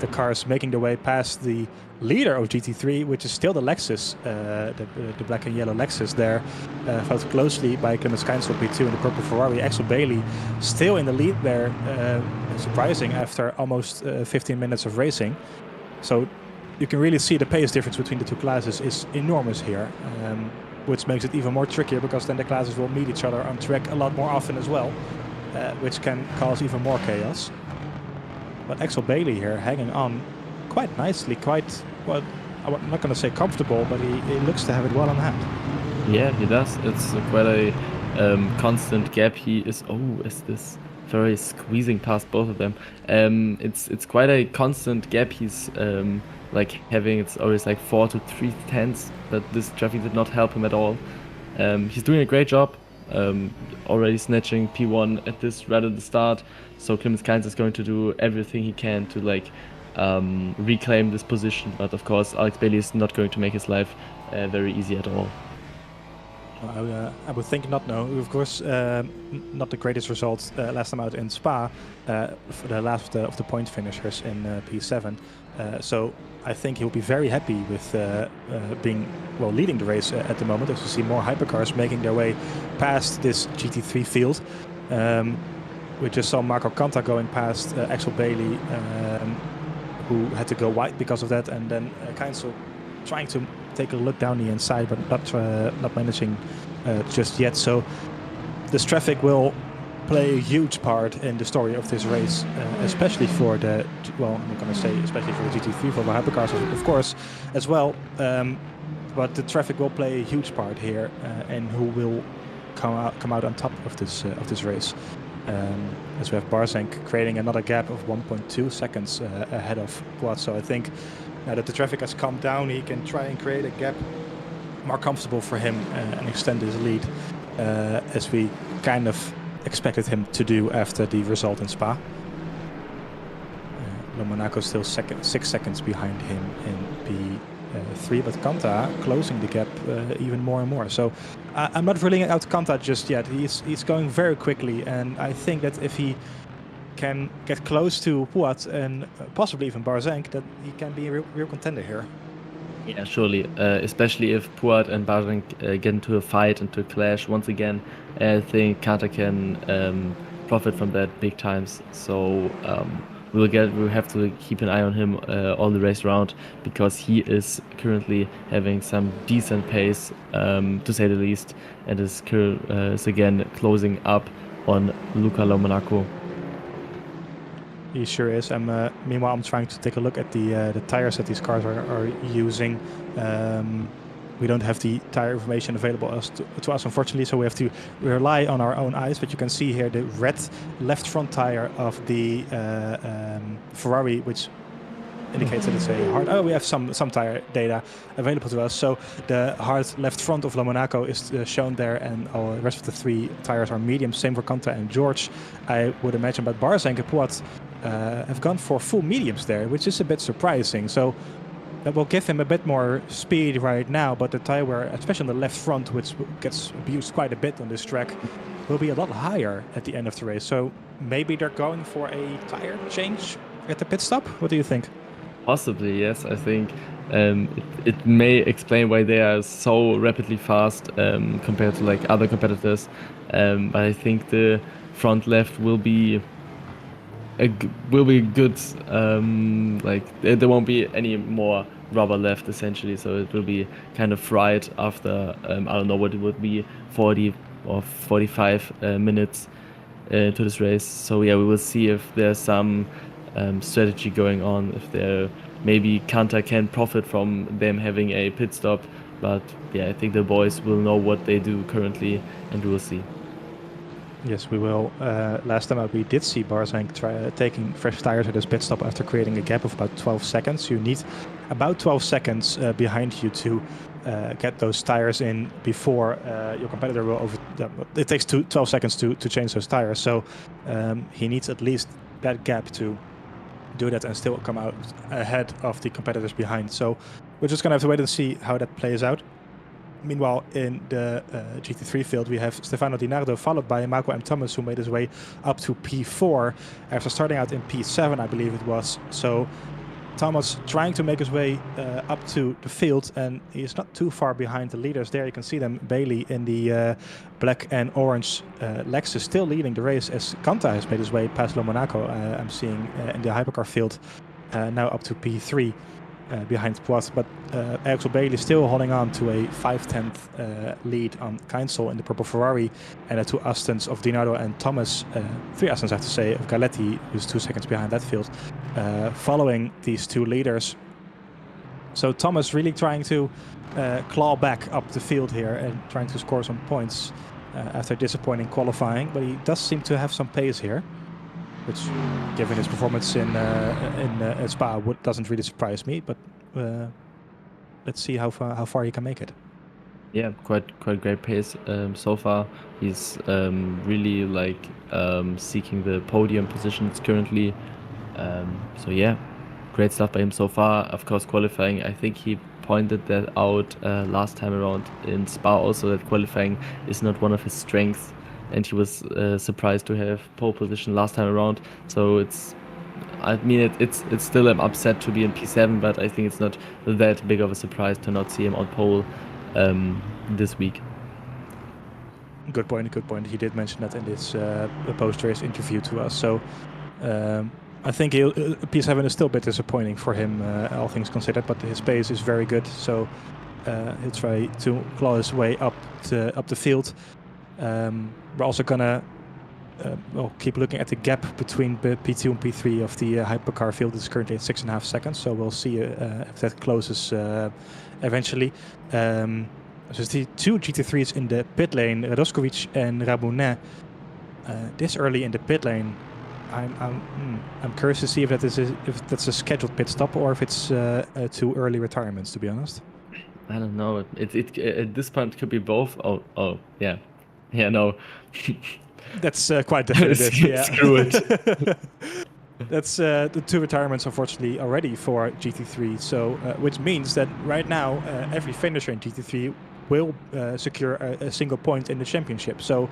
the cars making their way past the leader of GT3, which is still the Lexus, the black and yellow Lexus there, followed closely by Clemens Keinsel P2 in the purple Ferrari. Axel Bailey still in the lead there, surprising after almost 15 minutes of racing. So you can really see the pace difference between the two classes is enormous here, which makes it even more trickier, because then the classes will meet each other on track a lot more often as well, which can cause even more chaos. But Axel Bailey here hanging on quite nicely, quite, well, I'm not going to say comfortable, but he looks to have it well in hand. Yeah, he does. It's quite a constant gap. He is, is this Ferrari squeezing past both of them. It's quite a constant gap he's like having. It's always like 4 to 3/10, but this traffic did not help him at all. He's doing a great job, already snatching P1 at this right at the start. So Clemens Keinsel is going to do everything he can to like reclaim this position. But of course, Alex Bailey is not going to make his life very easy at all. I would think not, no. Of course, not the greatest results last time out in Spa for the last of the point finishers in P7. So I think he'll be very happy with leading the race at the moment, as we see more hypercars making their way past this GT3 field. We just saw Marco Kanta going past Axel Bailey, who had to go wide because of that, and then Keinsel trying to take a look down the inside, but not managing just yet. So this traffic will play a huge part in the story of this race, especially for the, well, I'm not going to say especially for the GT3, for the hypercars of course as well, but the traffic will play a huge part here, and who will come out on top of this race. As we have Barzenk creating another gap of 1.2 seconds ahead of Pouat. So I think now that the traffic has calmed down, he can try and create a gap more comfortable for him and extend his lead, as we kind of expected him to do after the result in Spa. Monaco still 6 seconds behind him in P3, but Kanta closing the gap even more and more. So I'm not ruling out Kanta just yet. He's going very quickly, and I think that if he can get close to Pouat and possibly even Barzenk, that he can be a real contender here. Yeah, surely, especially if Pouat and Barzenk get into a fight, into a clash once again. I think Kanta can profit from that big times. So we'll have to keep an eye on him all the race round, because he is currently having some decent pace, to say the least, and is again closing up on Luca Lomonaco. He sure is. Meanwhile, I'm trying to take a look at the tires that these cars are using. We don't have the tire information available to us, unfortunately, so we have to rely on our own eyes. But you can see here the red left front tire of the Ferrari, which indicates that it's a hard... Oh, we have some tire data available to us. So the hard left front of Lomonaco is shown there, and all the rest of the 3 tires are medium. Same for Kanta and George, I would imagine. But Barza and Poit have gone for full mediums there, which is a bit surprising. So that will give him a bit more speed right now, but the tire wear, especially on the left front, which gets abused quite a bit on this track, will be a lot higher at the end of the race. So maybe they're going for a tire change at the pit stop? What do you think? Possibly, yes. I think it may explain why they are so rapidly fast compared to like other competitors. But I think the front left will be good. Like there won't be any more rubber left, essentially. So it will be kind of fried after I don't know what it would be, 40 or 45 minutes to this race. So yeah, we will see if there's some strategy going on, if there maybe Kanta can profit from them having a pit stop. But yeah, I think the boys will know what they do currently, and we will see. Yes, we will. Last time out, we did see Barzank taking fresh tires at his pit stop after creating a gap of about 12 seconds. You need about 12 seconds behind you to get those tires in before your competitor will it takes 12 seconds to change those tires. So he needs at least that gap to do that and still come out ahead of the competitors behind. So we're just going to have to wait and see how that plays out. Meanwhile, in the GT3 field, we have Stefano Di Nardo, followed by Marco M. Thomas, who made his way up to P4 after starting out in P7, I believe it was. So Thomas trying to make his way up to the field, and he's not too far behind the leaders there. You can see them. Bailey in the black and orange Lexus still leading the race, as Kanta has made his way past Lomonaco. I'm seeing in the hypercar field now up to P3. Behind Poit, but Axel Bailey still holding on to a 5/10 lead on Keinsel in the purple Ferrari, and the 2 Astons of Di Nardo and Thomas, 3 Astons I have to say, of Galetti, who's 2 seconds behind that field, following these 2 leaders. So Thomas really trying to claw back up the field here and trying to score some points after disappointing qualifying, but he does seem to have some pace here, which, given his performance in Spa, doesn't really surprise me. But let's see how far he can make it. Yeah, quite great pace so far. He's really like seeking the podium positions currently. So yeah, great stuff by him so far. Of course, qualifying, I think he pointed that out last time around in Spa also, that qualifying is not one of his strengths. And he was surprised to have pole position last time around. So it's still an upset to be in P7, but I think it's not that big of a surprise to not see him on pole this week. Good point. He did mention that in this post-race interview to us. So I think P7 is still a bit disappointing for him, all things considered, but his pace is very good. So he'll try to claw his way up the field. We're also gonna keep looking at the gap between P2 and P3 of the hypercar field. It's currently at 6.5 seconds, so we'll see if that closes eventually. So the 2 GT3s in the pit lane, Radoskovic and Rabounet. This early in the pit lane, I'm curious to see if that's a scheduled pit stop or if it's 2 early retirements. To be honest, I don't know. It at this point could be both. Oh yeah. Yeah, no. That's quite definitive. Yeah. Screw it. That's the 2 retirements, unfortunately, already for GT3. So, which means that right now, every finisher in GT3 will secure a single point in the championship. So,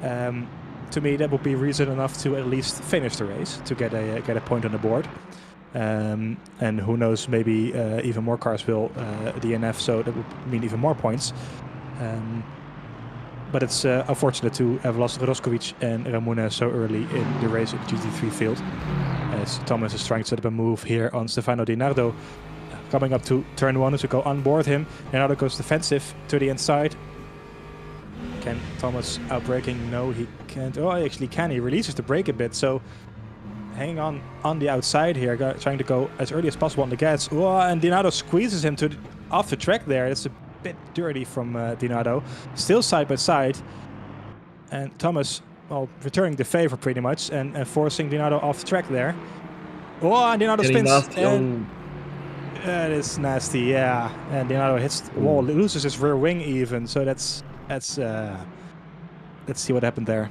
to me, that would be reason enough to at least finish the race to get a point on the board. And who knows, maybe even more cars will DNF, so that would mean even more points. But it's unfortunate to have lost Radoskovic and Ramona so early in the race in the GT3 field. as Thomas is trying to set up a move here on Stefano Di Nardo. Coming up to turn 1 to go on board him. Leonardo goes defensive to the inside. Can Thomas outbraking? No, he can't. Oh, he actually can. He releases the brake a bit, so hanging on the outside here, trying to go as early as possible on the gas. Oh, and Di Nardo squeezes him to off the track there. It's a bit dirty from Di Nardo. Still side by side. And Thomas, well, returning the favor pretty much and forcing Di Nardo off the track there. Oh, and Di Nardo spins. That is nasty, yeah. And Di Nardo hits the wall, loses his rear wing even. So that's let's see what happened there.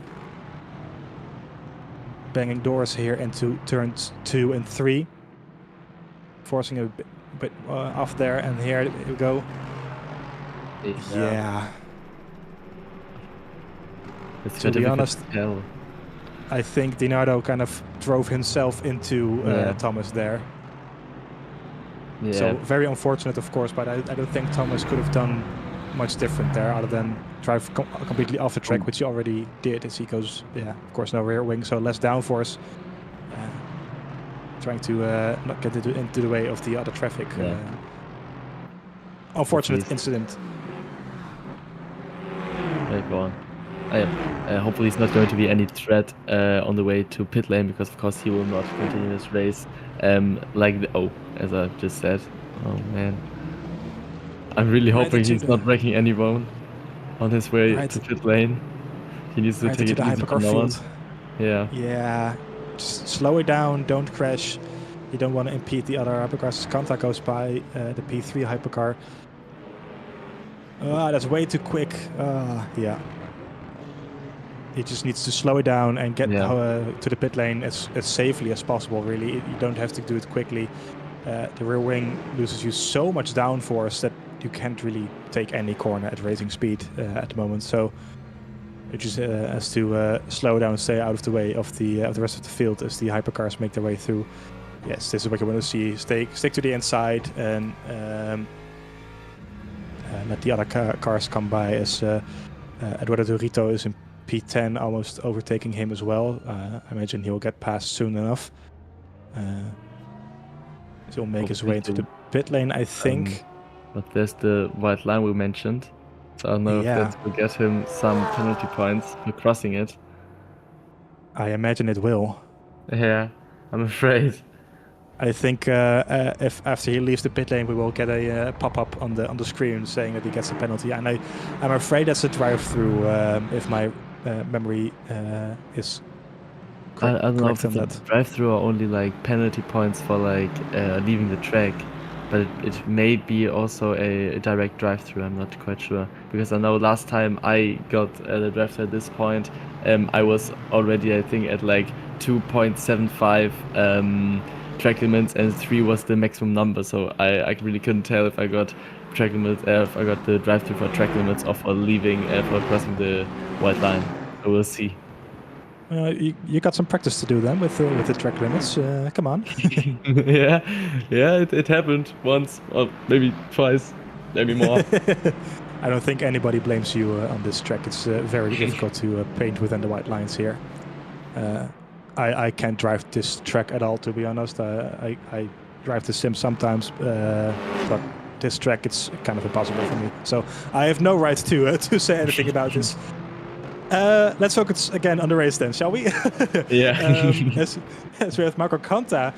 Banging doors here into turns 2 and 3, forcing a bit off there. And here we go. Yeah. To be honest, I think Di Nardo kind of drove himself into Thomas there. Yeah. So very unfortunate, of course, but I don't think Thomas could have done much different there other than drive completely off the track, which he already did as he goes, of course, no rear wing, so less downforce. Trying to not get into the way of the other traffic. Unfortunate incident. Go on. Hopefully it's not going to be any threat on the way to pit lane, because of course he will not continue this race as I just said. Oh man, I'm really hoping he's not breaking any bone on his way to pit lane. He needs to take it easy from now on. Yeah, just slow it down, don't crash. You don't want to impede the other hypercars. Qatar goes by the P3 hypercar. That's way too quick. Yeah. He just needs to slow it down and get to the pit lane as safely as possible, really. You don't have to do it quickly. The rear wing loses you so much downforce that you can't really take any corner at racing speed at the moment. So it just has to slow down, stay out of the way of the rest of the field as the hypercars make their way through. Yes, this is what you want to see. Stick to the inside and let the other cars come by, as Eduardo Dorito is in P10, almost overtaking him as well. I imagine he'll get past soon enough. He'll make his way into the pit lane, I think. But there's the white line we mentioned. So I don't know if that will get him some penalty points for crossing it. I imagine it will. Yeah, I'm afraid. I think if after he leaves the pit lane, we will get a pop-up on the screen saying that he gets a penalty, and I'm afraid that's a drive-through. If my memory is correct, I don't know if it's a drive-through or only like penalty points for like leaving the track, but it may be also a direct drive-through. I'm not quite sure, because I know last time I got the drive-through at this point, I was already, I think, at like 2.75 track limits, and 3 was the maximum number, so I really couldn't tell if I got track limits, if I got the drive-through for track limits or for leaving, for crossing the white line. So we'll see. You got some practice to do then with the track limits. Come on. It happened once, or maybe twice, maybe more. I don't think anybody blames you on this track. It's very difficult to paint within the white lines here. I can't drive this track at all, to be honest. I drive the sim sometimes, but this track, it's kind of impossible for me. So I have no right to say anything about this. Let's focus again on the race then, shall we? As we have Marco Canta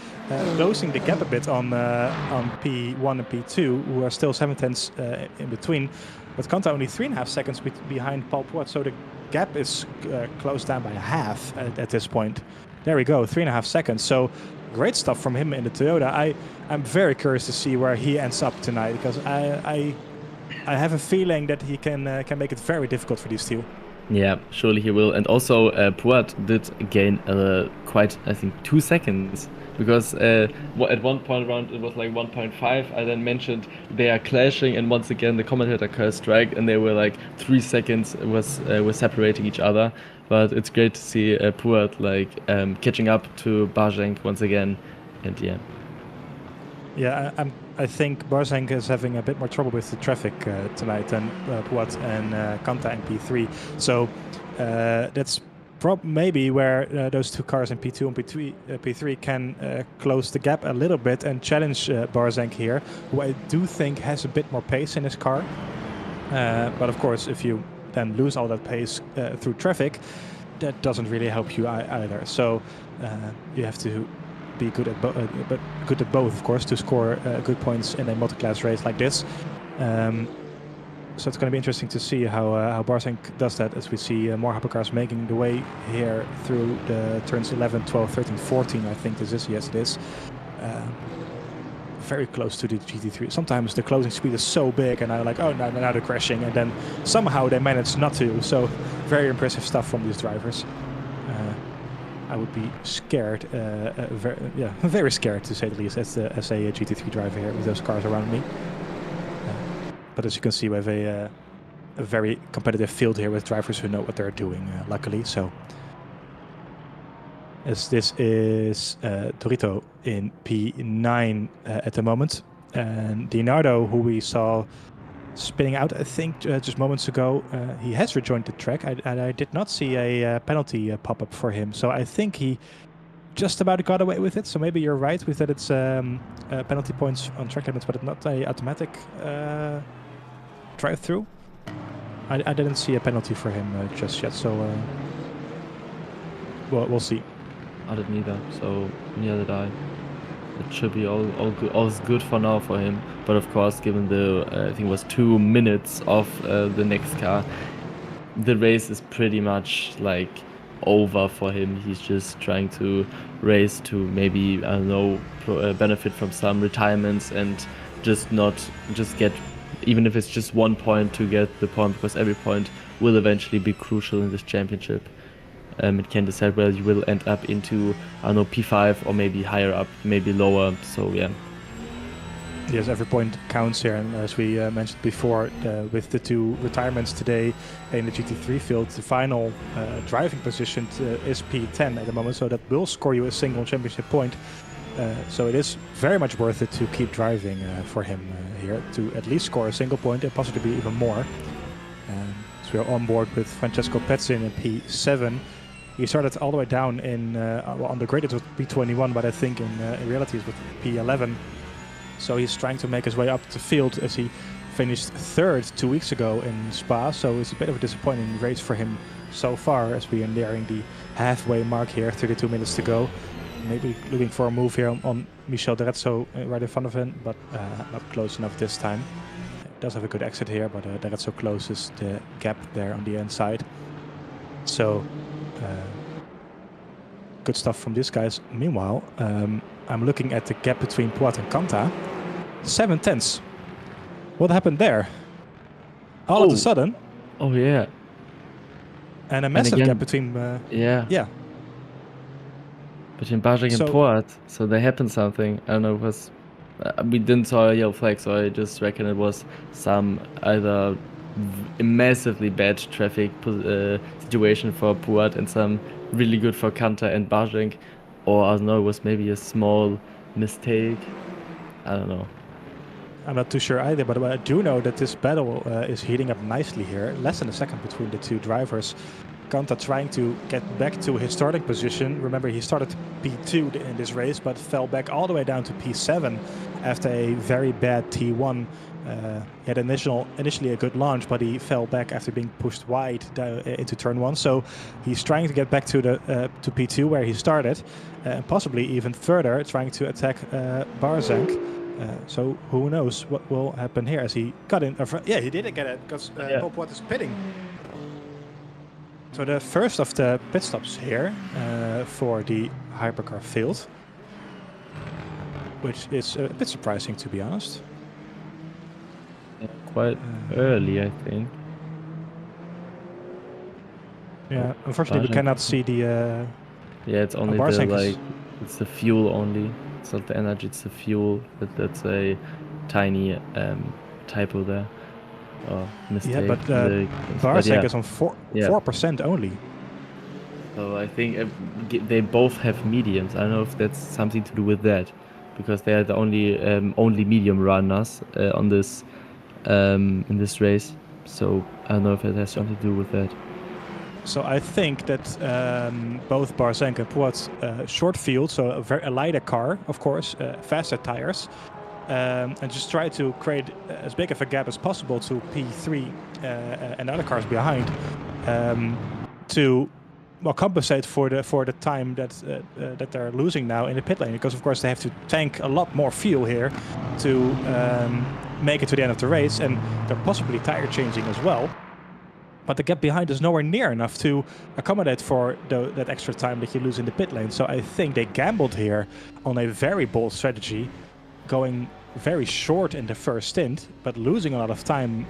closing the gap a bit on P1 and P2, who are still 7/10 in between. But Canta only 3.5 seconds behind Paul Poit, so the gap is closed down by half at this point. There we go, 3.5 seconds. So great stuff from him in the Toyota. I'm very curious to see where he ends up tonight, because I have a feeling that he can make it very difficult for these two. Yeah, surely he will. And also Poit did gain quite, I think, 2 seconds, because at one point around it was like 1.5. I then mentioned they are clashing, and once again the commentator cursed strike, and they were like 3 seconds was separating each other. But it's great to see Poit like catching up to Barzenk once again, and I think Barzenk is having a bit more trouble with the traffic tonight than Poit and Canta in P3. So that's maybe where those two cars in P2 and P3 can close the gap a little bit and challenge Barzank here, who I do think has a bit more pace in his car. But of course, if you then lose all that pace through traffic, that doesn't really help you either. So you have to be good at both, of course, to score good points in a multi-class race like this. So it's going to be interesting to see how Barzank does that, as we see more hypercars making the way here through the turns 11, 12, 13, 14, I think this is. Yes, it is. Very close to the GT3. Sometimes the closing speed is so big and I'm like, oh, now they're crashing, and then somehow they manage not to. So very impressive stuff from these drivers. I would be scared, very scared to say the least, as a GT3 driver here with those cars around me. But as you can see, we have a very competitive field here with drivers who know what they're doing, luckily. So, as this is Dorito in P9 at the moment, and Leonardo, who we saw spinning out, I think, just moments ago, he has rejoined the track. I did not see a penalty pop up for him, so I think he just about got away with it. So maybe you're right with that it's penalty points on track limits, but it's not a automatic drive-through. I didn't see a penalty for him just yet, so we'll see. I didn't either, so neither did I. It should be all good for now for him. But of course, given the I think it was 2 minutes of the next car, the race is pretty much like over for him. He's just trying to race to maybe, I don't know, benefit from some retirements and just get, even if it's just 1 point, to get the point, because every point will eventually be crucial in this championship. It can decide whether you will end up into, I don't know, P5 or maybe higher up, maybe lower. So yeah. Yes, every point counts here, and as we mentioned before, with the 2 retirements today in the GT3 field, the final driving position is P10 at the moment, so that will score you a single championship point. So it is very much worth it to keep driving for him here, to at least score a single point and possibly even more. So we are on board with Francesco Pezzin in P7. He started all the way down in, on the grid it was P21, but I think in reality it was P11. So he's trying to make his way up the field, as he finished 3rd 2 weeks ago in Spa. So it's a bit of a disappointing race for him so far, as we are nearing the halfway mark here, 32 minutes to go. Maybe looking for a move here on Michel D'Arezzo right in front of him, but not close enough this time. Does have a good exit here, but D'Arezzo closes the gap there on the inside. So good stuff from these guys. Meanwhile, I'm looking at the gap between Poit and Kanta. 7 tenths. What happened there? All of a sudden. Oh yeah. And a massive gap between. Yeah. Between Barzank and Poit. So there happened something. I don't know. It was. We didn't saw a yellow flag, so I just reckon it was some either massively bad traffic situation for Poit and some really good for Kanta and Barzank, or I don't know, it was maybe a small mistake. I don't know. I'm not too sure either, but I do know that this battle is heating up nicely here. Less than a second between the 2 drivers. Kanta trying to get back to his starting position. Remember, he started P2 in this race, but fell back all the way down to P7 after a very bad T1. He had initially a good launch, but he fell back after being pushed wide into turn 1. So he's trying to get back to to P2 where he started, and possibly even further, trying to attack Barzank. So who knows what will happen here, as he got in. Yeah, he did get it, because Paul Poit is pitting. So the first of the pit stops here for the hypercar field, which is a bit surprising, to be honest. Quite early, I think. Yeah, unfortunately we cannot see the. Yeah, it's only the it's the fuel only. It's not the energy, it's the fuel. That's a tiny typo there. Oh, mistake. Yeah, but Barzank is on 4% only. So I think they both have mediums. I don't know if that's something to do with that, because they are the only medium runners on this in this race. So I don't know if it has something to do with that. So I think that both Barzenk and Poit short field, so a lighter car, of course, faster tires, and just try to create as big of a gap as possible to P3 and other cars behind, to compensate for the time that they're losing now in the pit lane, because of course they have to tank a lot more fuel here to make it to the end of the race, and they're possibly tire changing as well. But the gap behind is nowhere near enough to accommodate for that extra time that you lose in the pit lane. So I think they gambled here on a very bold strategy, going very short in the first stint, but losing a lot of time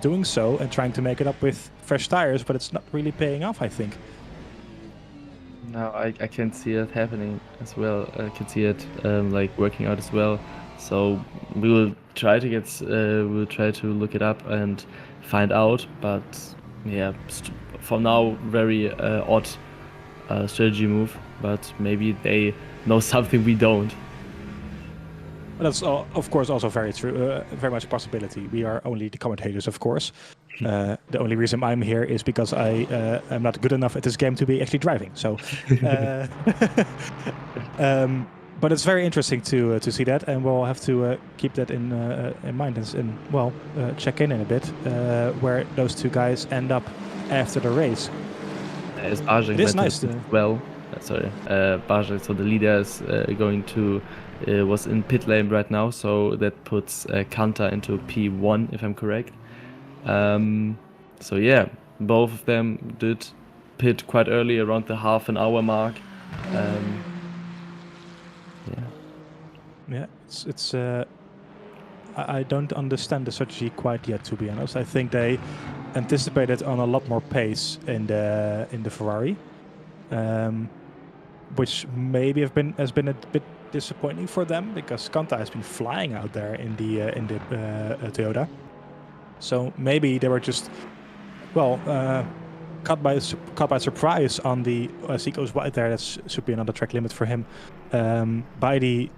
doing so and trying to make it up with fresh tires, but it's not really paying off, I think. No, I can see it happening as well. I can see it like working out as well. So we will try to we'll try to look it up and find out. But yeah, for now, very odd strategy move. But maybe they know something we don't. That's of course also very true, very much a possibility. We are only the commentators, of course. The only reason I'm here is because I am not good enough at this game to be actually driving. So, but it's very interesting to see that, and we'll have to keep that in mind and check in a bit where those two guys end up after the race. It is nice. Barjek, so the leader is going to. Was in pit lane right now, so that puts Qatar into P1, if I'm correct. So yeah, both of them did pit quite early, around the half an hour mark. Yeah, it's I don't understand the strategy quite yet, to be honest. I think they anticipated on a lot more pace in the Ferrari, which maybe has been a bit disappointing for them, because Qatar has been flying out there in the Toyota. So maybe they were just caught by surprise on the as he goes wide there. That should be another track limit for him, by the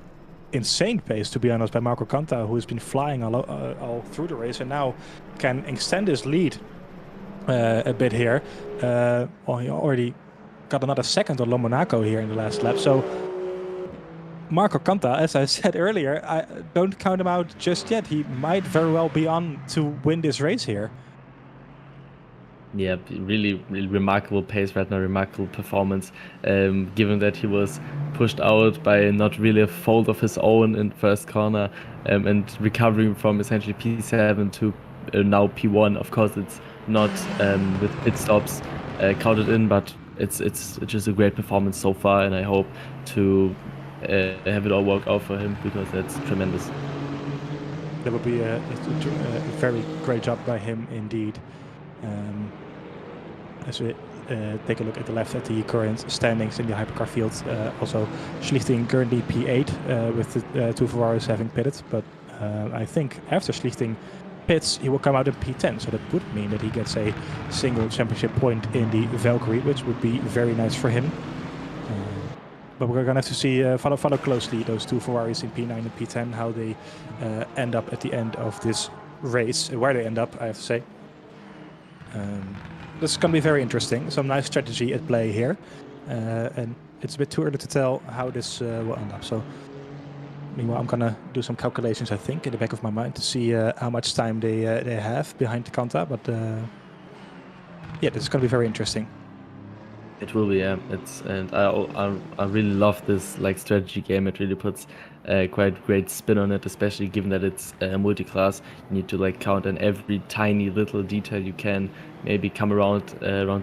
insane pace, to be honest, by Marco Qatar, who has been flying all through the race and now can extend his lead a bit here. He already got another second on Monaco here in the last lap. So Marco Qatar, as I said earlier, I don't count him out just yet. He might very well be on to win this race here. Yeah, really, really remarkable pace right now, remarkable performance, given that he was pushed out by not really a fault of his own in first corner, and recovering from essentially P7 to now P1. Of course, it's not with pit stops counted in, but it's just a great performance so far, and I hope to have it all work out for him, because that's tremendous. That would be a very great job by him indeed. As we take a look at the left at the current standings in the hypercar field, also Schlichting currently P8 with the two Ferraris having pitted, but I think after Schlichting pits he will come out in P10, so that would mean that he gets a single championship point in the Valkyrie, which would be very nice for him. But we're going to have to see, follow closely those two Ferraris in P9 and P10, how they end up at the end of this race, where they end up, I have to say. This is going to be very interesting. Some nice strategy at play here. And it's a bit too early to tell how this will end up. So, meanwhile, I'm going to do some calculations, I think, in the back of my mind to see how much time they have behind the Qatar. But yeah, this is going to be very interesting. It will be, yeah. I really love this like strategy game. It really puts quite great spin on it, especially given that it's multi-class. You need to like count on every tiny little detail you can. Maybe come around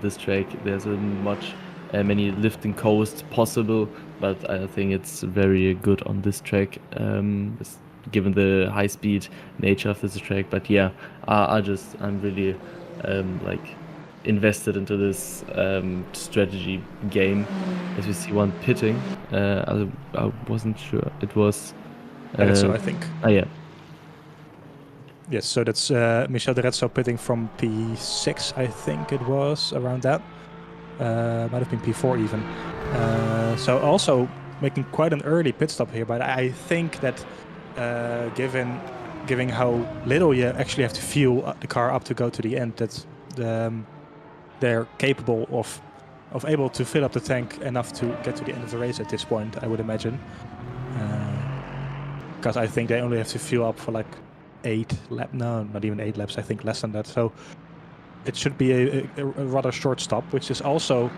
this track. There's many lift and coast possible, but I think it's very good on this track, given the high speed nature of this track. But yeah, I'm really invested into this strategy game. As we see one pitting, I wasn't sure it was Arezzo, I think. Yeah. Yes, so that's Michel de Arezzo pitting from P6, I think it was, around that. Might have been P4 even. So also making quite an early pit stop here, but I think that given how little you actually have to fuel the car up to go to the end, that they're capable of able to fill up the tank enough to get to the end of the race at this point, I would imagine. Because I think they only have to fuel up for like 8 laps. No, not even 8 laps. I think less than that. So it should be a rather short stop, which is also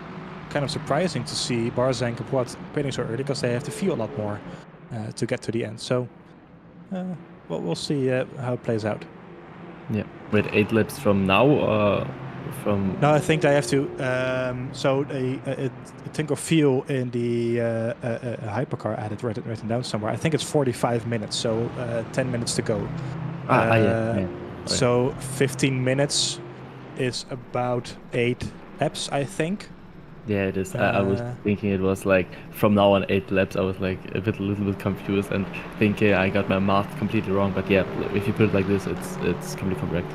kind of surprising to see Barza and Capote pitting so early, because they have to fuel a lot more to get to the end. So we'll see how it plays out. Yeah. Wait, 8 laps from now or from? No, I think they have to. So a tank of fuel in the hypercar, I had it written down somewhere. I think it's 45 minutes, so 10 minutes to go. Yeah. So 15 minutes is about 8 laps, I think. Yeah, it is. I was thinking it was like from now on 8 laps. I was like a little bit confused and thinking I got my math completely wrong. But yeah, if you put it like this, it's completely correct.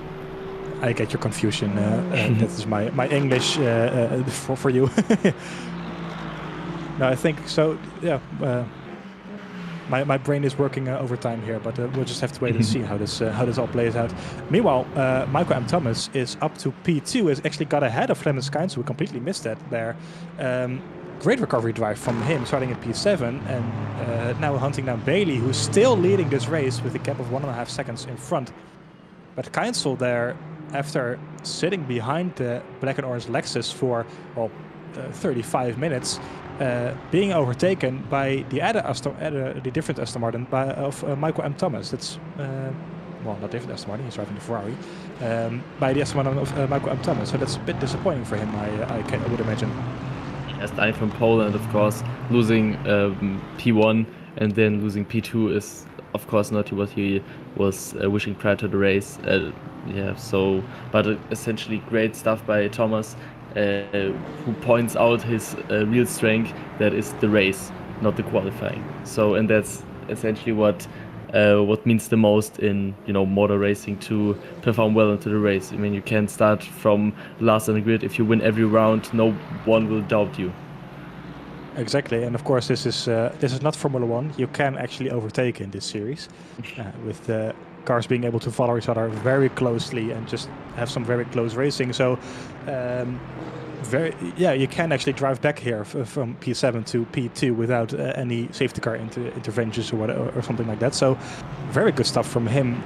I get your confusion. That is my English for you. No, I think so. Yeah, my brain is working overtime here, but we'll just have to wait and see how this all plays out. Meanwhile, Michael M. Thomas is up to P2. Has actually got ahead of Clemens Kynes, so we completely missed that there. Great recovery drive from him, starting at P7, and now hunting down Bailey, who's still leading this race with a gap of 1.5 seconds in front. But Kynes there, after sitting behind the black and orange Lexus for 35 minutes, being overtaken by the different Aston Martin of Michael M. Thomas. That's not different Aston Martin. He's driving the Ferrari by the Aston Martin of Michael M. Thomas. So that's a bit disappointing for him. I would imagine. Yes, starting from Poland, of course, losing P1 and then losing P2 is, of course, not what he was wishing prior to the race. But essentially great stuff by Thomas, who points out his real strength, that is the race, not the qualifying. So, and that's essentially what means the most in motor racing, to perform well into the race. I mean, you can start from last on the grid. If you win every round, no one will doubt you. Exactly, and of course this is not Formula One. You can actually overtake in this series, with the cars being able to follow each other very closely and just have some very close racing. So, you can actually drive back here from P7 to P2 without any safety car interventions or something like that. So, very good stuff from him.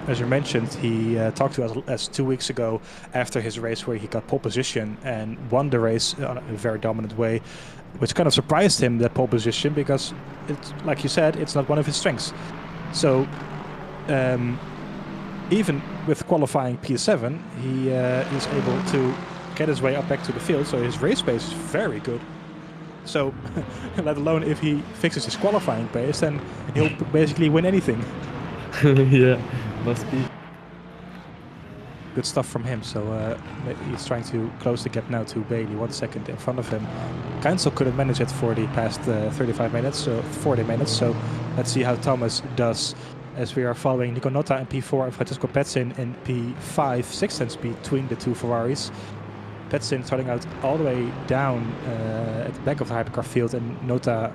As you mentioned, he talked to us 2 weeks ago after his race, where he got pole position and won the race in a very dominant way, which kind of surprised him, that pole position, because it's, like you said, it's not one of his strengths. So even with qualifying P7, he is able to get his way up back to the field, so his race pace is very good. So, let alone if he fixes his qualifying pace, then he'll basically win anything. Yeah, must be. Good stuff from him. So he's trying to close the gap now to Bailey, 1 second in front of him. Kynes couldn't manage it for the past 35 minutes, so 40 minutes. So let's see how Thomas does, as we are following Nico Nota in P4 and Francesco Petzin in P5, 6 tenths between the two Ferraris. Petzin starting out all the way down at the back of the hypercar field, and Nota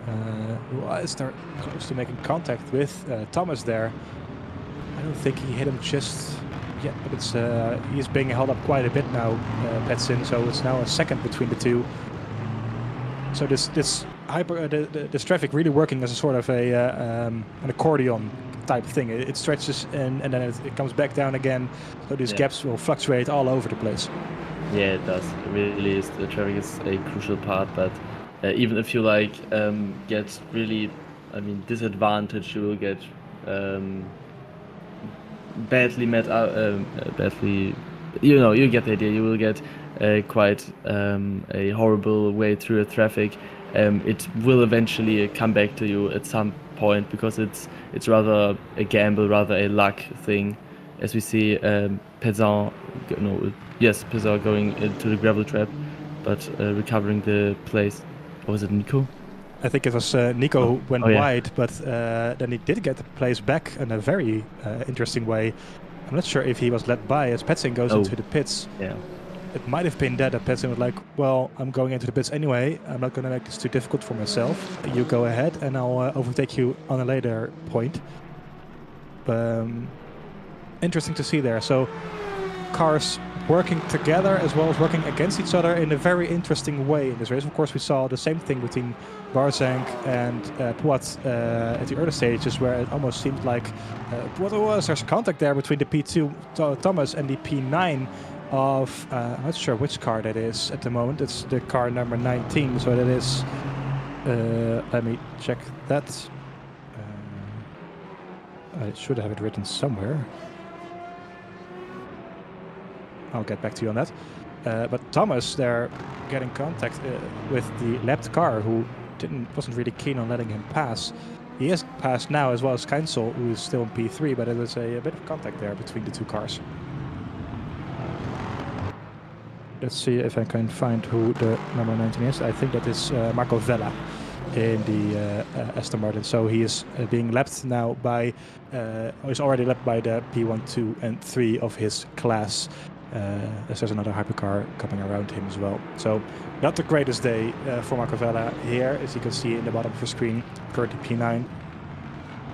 was there close to making contact with Thomas there. I don't think he hit him just yet, but it's he's being held up quite a bit now, Petzin. So it's now a second between the two. So this traffic really working as a sort of an accordion type thing. It stretches and then it comes back down again. So these gaps will fluctuate all over the place. Yeah, it does. It really is. The traffic is a crucial part, but even if you get really, disadvantaged, you will get badly met out. You get the idea. You will get quite a horrible way through the traffic. It will eventually come back to you at some point, because it's rather a gamble, rather a luck thing, as we see Pezzan going into the gravel trap, but recovering the place. Or was it Nico? I think it was Nico who went wide, but then he did get the place back in a very interesting way. I'm not sure if he was led by, as Petzin goes into the pits. Yeah. It might have been that Petzin was like, well, I'm going into the pits anyway. I'm not going to make this too difficult for myself. You go ahead and I'll overtake you on a later point. Interesting to see there. So cars working together as well as working against each other in a very interesting way in this race. Of course, we saw the same thing between Barzank and Pouat at the early stages, where it almost seemed like there's contact there between the P2 Thomas and the P9 of I'm not sure which car that is at the moment. It's the car number 19, so that is let me check that. I should have it written somewhere. I'll get back to you on that. But Thomas, they're getting contact with the lapped car, who wasn't really keen on letting him pass. He has passed now, as well as Keinsel, who is still in P3, but there's a bit of contact there between the two cars. Let's see if I can find who the number 19 is. I think that is Marco Vella in the Aston Martin. So he is being lapped now by, he's already lapped by the P1, 2 and 3 of his class. There's another hypercar coming around him as well. So not the greatest day for Marco Vella here, as you can see in the bottom of the screen, currently P9.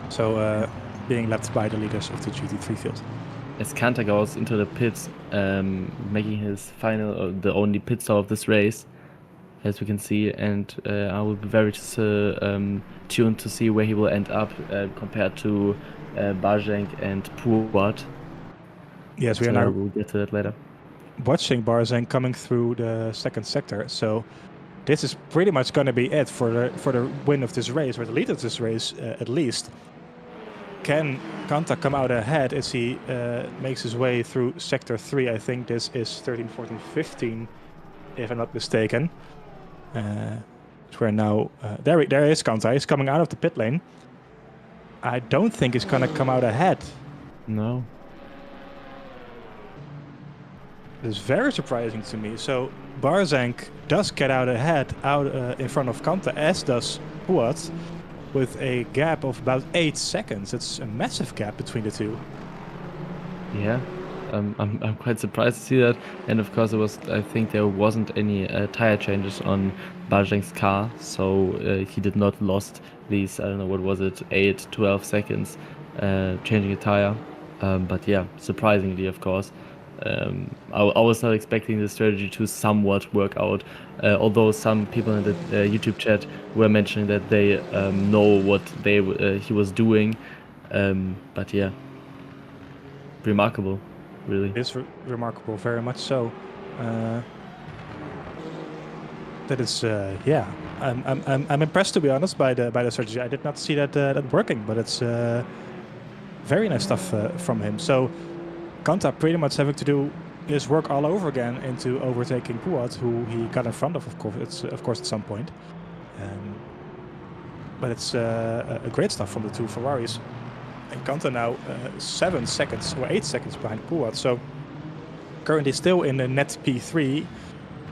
So being lapped by the leaders of the GT3 field. As Qatar goes into the pits, making his final, the only pit stop of this race, as we can see, and I will be very tuned to see where he will end up compared to Barzank and Pouat. Yes, we are now. We'll get to that later. Watching Barzank coming through the second sector, so this is pretty much going to be it for the win of this race, or the lead of this race at least. Can Qatar come out ahead as he makes his way through sector 3? I think this is 13, 14, 15, if I'm not mistaken. We're now there is Qatar. He's coming out of the pit lane. I don't think he's going to come out ahead. No. It's very surprising to me. So Barzank does get out ahead, in front of Qatar, as does Pouat, with a gap of about 8 seconds. It's a massive gap between the two. Yeah, I'm quite surprised to see that. And of course, I think there wasn't any tire changes on Barzank's car, so he did not lost these, I don't know, what was it, 8, 12 seconds changing a tire. But yeah, surprisingly, of course. I was not expecting the strategy to somewhat work out, although some people in the YouTube chat were mentioning that they know what he was doing. But yeah, remarkable, really. It is remarkable, very much so. That is, yeah. I'm impressed, to be honest, by the strategy. I did not see that working, but it's very nice stuff from him. So Qatar pretty much having to do his work all over again into overtaking Pouat, who he got in front of course, at some point. But it's a great stuff from the two Ferraris. And Qatar now 7 seconds or 8 seconds behind Pouat. So currently still in the net P3,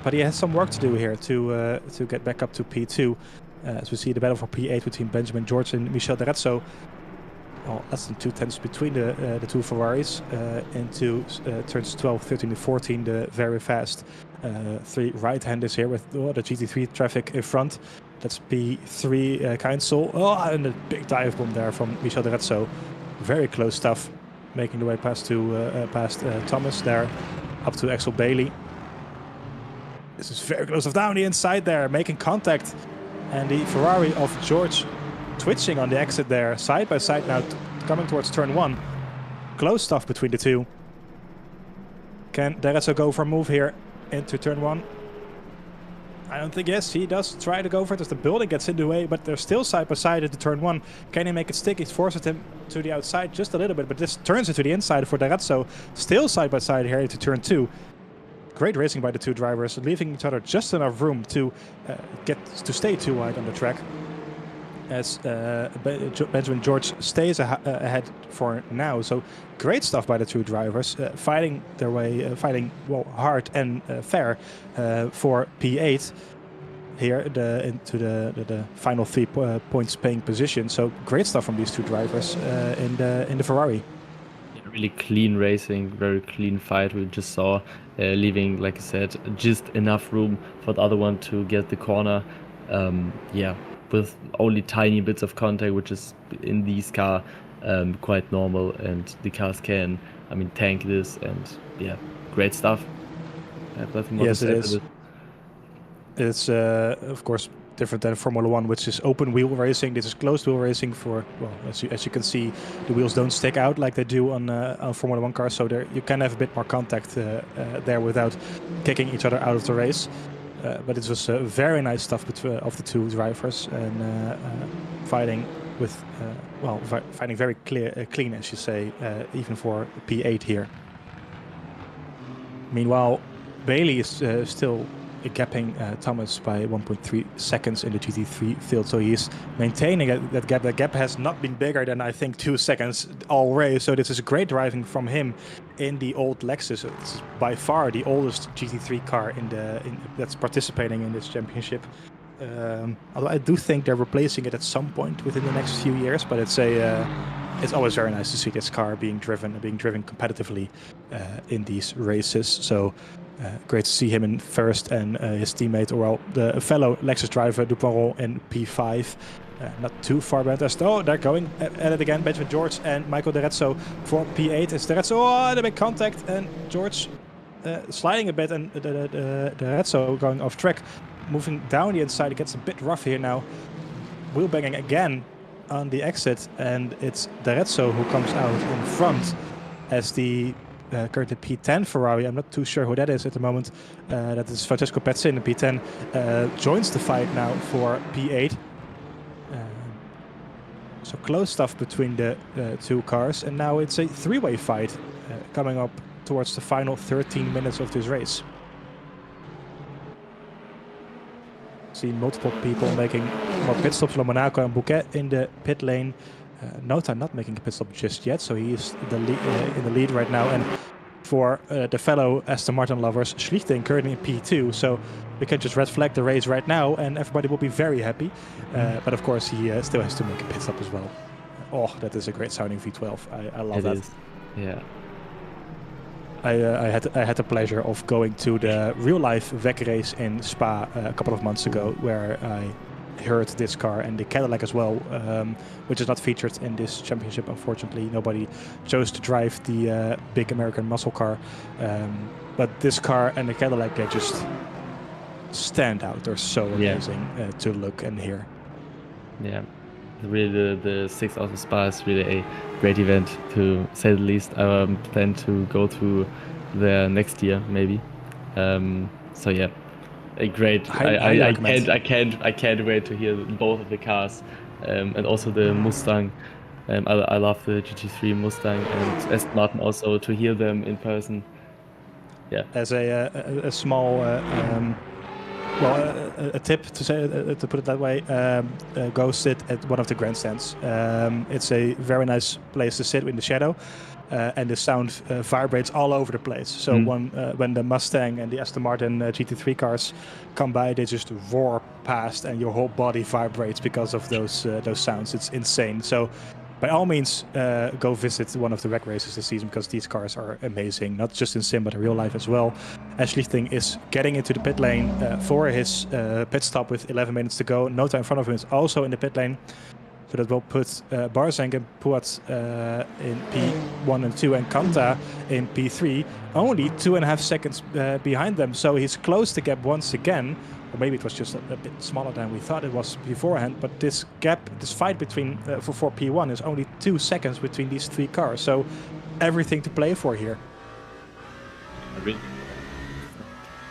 but he has some work to do here to get back up to P2. As we see the battle for P8 between Benjamin George and Michel Derezzo. Well, less than 2 tenths between the two Ferraris into turns 12, 13 and 14, the very fast 3 right-handers here with the GT3 traffic in front. That's P3 Keinsel. Oh, and a big dive bomb there from Michel Derezzo. Very close stuff, making the way past Thomas there, up to Axel Bailey. This is very close down the inside there, making contact. And the Ferrari of George twitching on the exit there, side by side now, coming towards turn 1. Close stuff between the two. Can Derezzo go for a move here into turn 1? I don't think, yes, he does try to go for it as the building gets in the way, but they're still side by side into turn 1. Can he make it stick? He's forced him to the outside just a little bit, but this turns into the inside for Derezzo. Still side by side here into turn 2. Great racing by the two drivers, leaving each other just enough room to stay too wide on the track. As Benjamin George stays ahead for now. So great stuff by the two drivers, fighting their way, hard and fair for P8 here into the final 3 points paying position. So great stuff from these two drivers in the Ferrari. Really clean racing, very clean fight. We just saw leaving, like I said, just enough room for the other one to get the corner. Yeah. With only tiny bits of contact, which is in these cars quite normal, and the cars can, tank this, and yeah, great stuff. Yes, it is. It's of course different than Formula One, which is open wheel racing. This is closed wheel racing for, well, as you can see, the wheels don't stick out like they do on Formula One cars, so there you can have a bit more contact there without kicking each other out of the race. But it was very nice stuff of the two drivers, and fighting with, fighting very clean, as you say, even for P8 here. Meanwhile, Bailey is still gapping Thomas by 1.3 seconds in the GT3 field, so he's maintaining that gap. That gap has not been bigger than, I think, 2 seconds all race, so this is great driving from him in the old Lexus. This is by far the oldest GT3 car that's participating in this championship. Although I do think they're replacing it at some point within the next few years, but it's always very nice to see this car being driven competitively in these races. So great to see him in first, and his teammate, or well, the fellow Lexus driver Duporon in P5. Not too far behind us. Oh, they're going at it again. Benjamin George and Michael D'Arezzo for P8. It's D'Arezzo. Oh, they make contact, and George sliding a bit, and D'Arezzo going off track. Moving down the inside, it gets a bit rough here now. Wheel banging again on the exit, and it's D'Arezzo who comes out in front as the currently P10 Ferrari. I'm not too sure who that is at the moment. That is Francesco Pezzi in the P10. Joins the fight now for P8. So close stuff between the two cars, and now it's a three-way fight coming up towards the final 13 minutes of this race. See multiple people making more pit stops. Monaco and Bouquet in the pit lane. Nota not making a pit stop just yet, so he is in the lead right now. And for the fellow Aston Martin lovers, Schlichting currently in P2, so we can just red flag the race right now, and everybody will be very happy. But of course, he still has to make a pit stop as well. Oh, that is a great sounding V12. I love that. Yeah. I had the pleasure of going to the real-life WEC race in Spa a couple of months ago, where I heard this car and the Cadillac as well, which is not featured in this championship, unfortunately. Nobody chose to drive the big American muscle car, but this car and the Cadillac, they just stand out. They're so amazing to look and hear. Yeah, really the 6,000 Spa is really a great event, to say the least. I plan to go to there next year, maybe. So yeah, a great. I can't wait to hear both of the cars, and also the Mustang. I love the GT3 Mustang and Aston Martin also, to hear them in person. Yeah. As a small. A tip to put it that way, go sit at one of the grandstands. It's a very nice place to sit in the shadow, and the sound vibrates all over the place. So when the Mustang and the Aston Martin GT3 cars come by, they just roar past, and your whole body vibrates because of those sounds. It's insane. So by all means, go visit one of the WEC races this season, because these cars are amazing, not just in sim but in real life as well. Schlichting is getting into the pit lane for his pit stop with 11 minutes to go. Nota in front of him is also in the pit lane, so that will put Barzank and Puat in P1 and 2 and Kanta in P3, only 2.5 seconds behind them. So he's closed the gap once again. Or maybe it was just a bit smaller than we thought it was beforehand, but this gap, this fight between for P1 is only 2 seconds between these three cars, so everything to play for here.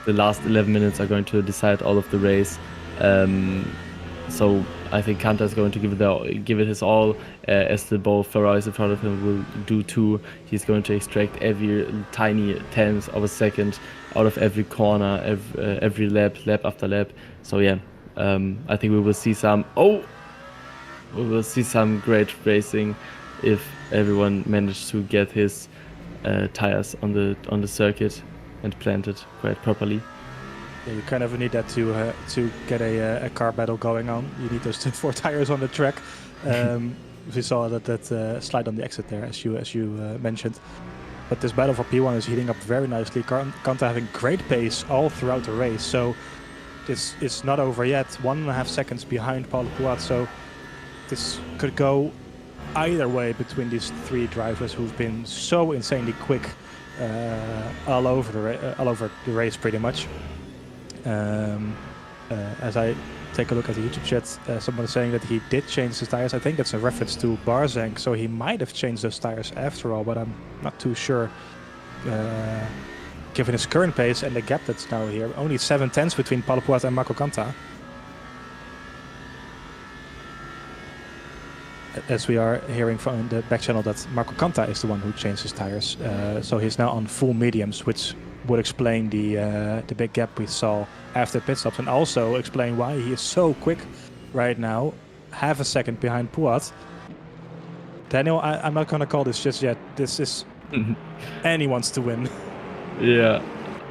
The last 11 minutes are going to decide all of the race, so I think Kanta is going to give it his all, as the both Ferraris in front of him will do too. He's going to extract every tiny tenth of a second out of every corner, every lap after lap. So yeah, I think we will see some great racing if everyone managed to get his tires on the circuit and planted quite properly. Yeah, you kind of need that to get a car battle going on. You need those 4 tires on the track. We saw that slide on the exit there, as you mentioned. But this battle for P1 is heating up very nicely. Kanta having great pace all throughout the race. So this is not over yet. 1.5 seconds behind Paul Puat. So this could go either way between these three drivers who've been so insanely quick all over the race pretty much. As I take a look at the YouTube chat, someone is saying that he did change his tires. I think that's a reference to Barzank, so he might have changed those tires after all, but I'm not too sure. Given his current pace and the gap that's now here, only 7/10 between Paul Poit and Marco Canta. As we are hearing from the back channel that Marco Canta is the one who changed his tires, so he's now on full mediums, which would explain the big gap we saw after pit stops, and also explain why he is so quick right now, half a second behind Poit. Daniel, I'm not gonna call this just yet. This is anyone's to win. Yeah,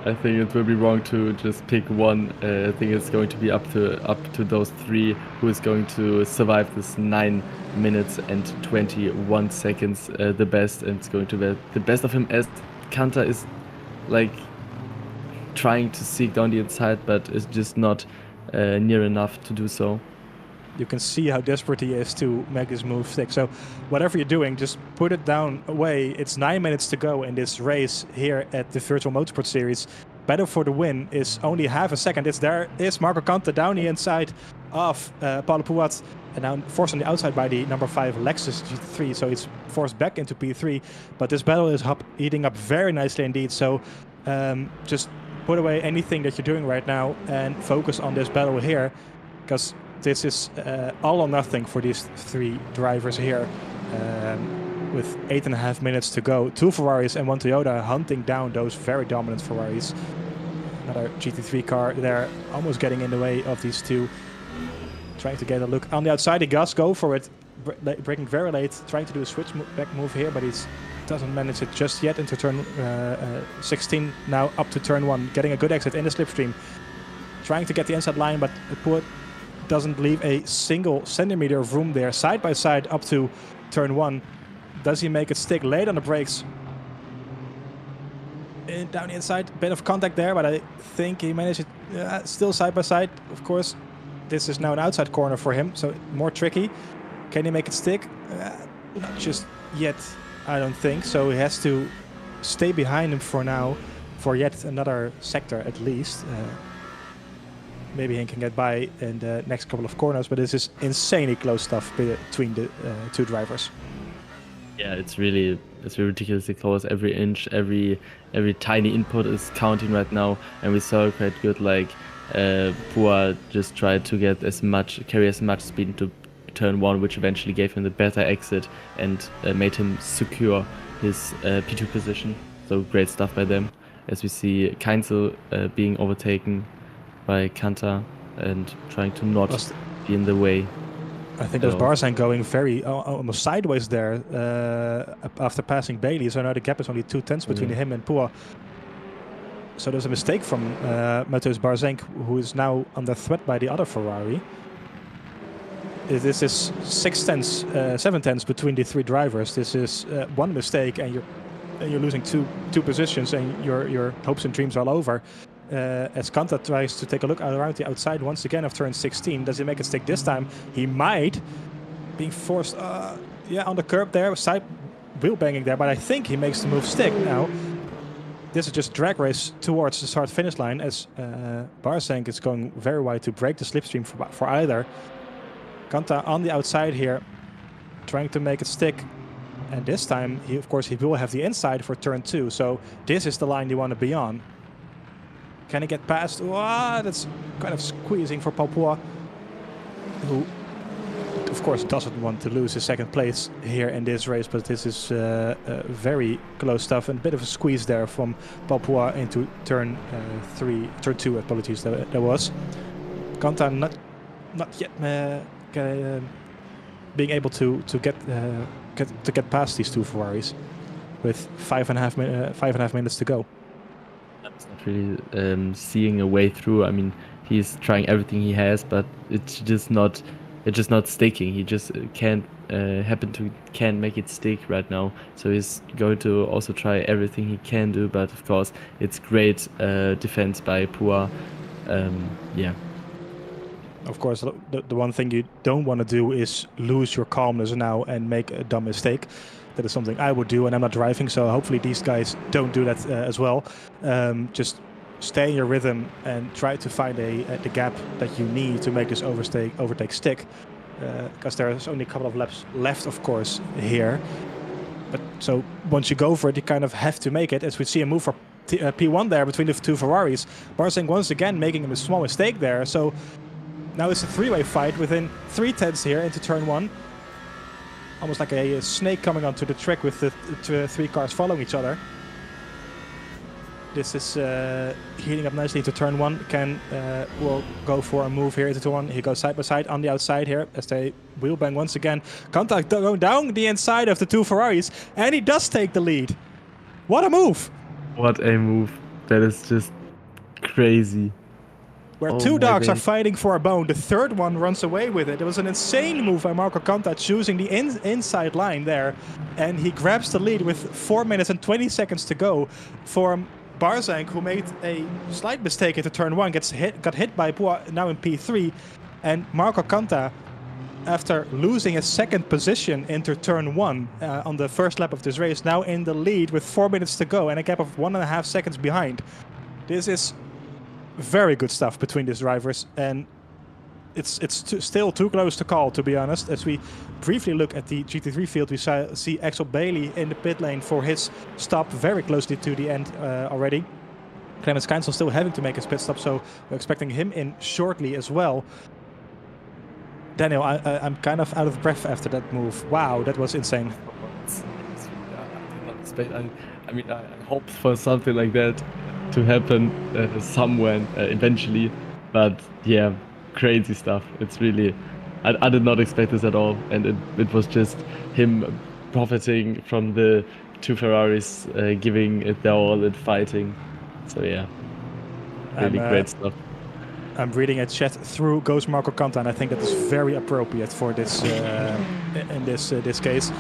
I think it will be wrong to just pick one. I think it's going to be up to those three who is going to survive this 9 minutes and 21 seconds the best, and it's going to be the best of him, as Canta is like trying to seek down the inside, but is just not near enough to do so. You can see how desperate he is to make this move stick. So whatever you're doing, just put it down away. It's 9 minutes to go in this race here at the Virtual Motorsport Series. Battle for the win is only half a second. There is Marco Canta down the inside of Paul Poit, and now forced on the outside by the number 5 Lexus GT3, so it's forced back into P3. But this battle is heating up very nicely indeed. So just put away anything that you're doing right now and focus on this battle here, because this is all or nothing for these 3 drivers here. With 8.5 minutes to go, 2 Ferraris and 1 Toyota hunting down those very dominant Ferraris. Another GT3 car there, almost getting in the way of these 2. Trying to get a look on the outside. He does go for it, braking very late, trying to do a switchback move here, but he doesn't manage it just yet into turn 16. Now up to turn 1, getting a good exit in the slipstream. Trying to get the inside line, but Poit doesn't leave a single centimeter of room there. Side by side up to turn 1. Does he make it stick late on the brakes? And down the inside, bit of contact there, but I think he managed it still side by side. Of course, this is now an outside corner for him, so more tricky. Can he make it stick? Not just yet, I don't think. So he has to stay behind him for now, for yet another sector at least. Maybe he can get by in the next couple of corners, but this is insanely close stuff between the 2 drivers. Yeah, it's really ridiculously close. Every inch, every tiny input is counting right now, and we saw quite good. Like Poit just tried to carry as much speed into turn 1, which eventually gave him the better exit and made him secure his P2 position. So great stuff by them. As we see Keinzel being overtaken by Canta and trying to not be in the way. I think those bars are going very almost sideways there after passing Bailey. So now the gap is only 2/10 between him and Poit. So there's a mistake from Mateusz Barzank, who is now under threat by the other Ferrari. This is 6/10, 7/10 between the 3 drivers. This is one mistake, and you're losing two positions, and your hopes and dreams are all over. As Canta tries to take a look around the outside once again of turn 16. Does he make it stick this time? He might. Being forced on the curb there, side wheel banging there, but I think he makes the move stick now. This is just drag race towards the start-finish line, as Barzank is going very wide to break the slipstream for either. Canta on the outside here, trying to make it stick. And this time, of course, he will have the inside for turn 2. So this is the line you want to be on. Can he get past? That's kind of squeezing for Paul Poit, who, of course, doesn't want to lose his 2nd place here in this race. But this is very close stuff, and a bit of a squeeze there from Paul Poit into turn 2. Apologies, there was. Canta not yet being able to get past these 2 Ferraris with 5.5 minutes to go. It's not really seeing a way through. I mean, he's trying everything he has, but it's just not sticking. He just can't make it stick right now. So he's going to also try everything he can do, but of course it's great defense by Poit. Of course, the one thing you don't want to do is lose your calmness now and make a dumb mistake. That is something I would do, and I'm not driving, so hopefully these guys don't do that as well. Just stay in your rhythm and try to find the gap that you need to make this overtake stick. Because there's only a couple of laps left, of course, here. But so once you go for it, you kind of have to make it. As we see a move for P1 there between the two Ferraris. Barzank once again making a small mistake there. So now it's a three-way fight within 3/10 here into turn 1. Almost like a snake coming onto the track with the three cars following each other. This is heating up nicely into turn 1. Ken will go for a move here into turn 1. He goes side by side on the outside here as they wheel bang once again. Contact going down the inside of the two Ferraris, and he does take the lead. What a move! What a move. That is just crazy. Where two dogs are fighting for a bone, the third one runs away with it. It was an insane move by Marco Conta choosing the inside line there. And he grabs the lead with 4 minutes and 20 seconds to go for Barzank, who made a slight mistake into turn 1, got hit by Poix, now in P3. And Marco Conta, after losing his second position into turn 1 on the first lap of this race, now in the lead with 4 minutes to go and a gap of 1.5 seconds behind. This is very good stuff between these drivers, and it's still too close to call, to be honest. As we briefly look at the GT3 field, we see Axel Bailey in the pit lane for his stop very closely to the end already. Clemens Keinsel still having to make his pit stop, so we're expecting him in shortly as well. Daniel, I'm kind of out of breath after that move. Wow, that was insane. I mean, I hoped for something like that to happen somewhere eventually, but yeah, crazy stuff. It's really, I did not expect this at all, and it was just him profiting from the two Ferraris giving it their all and fighting. So yeah, really great stuff. I'm reading a chat through Ghost Marco Conta, and I think that is very appropriate for this in this case.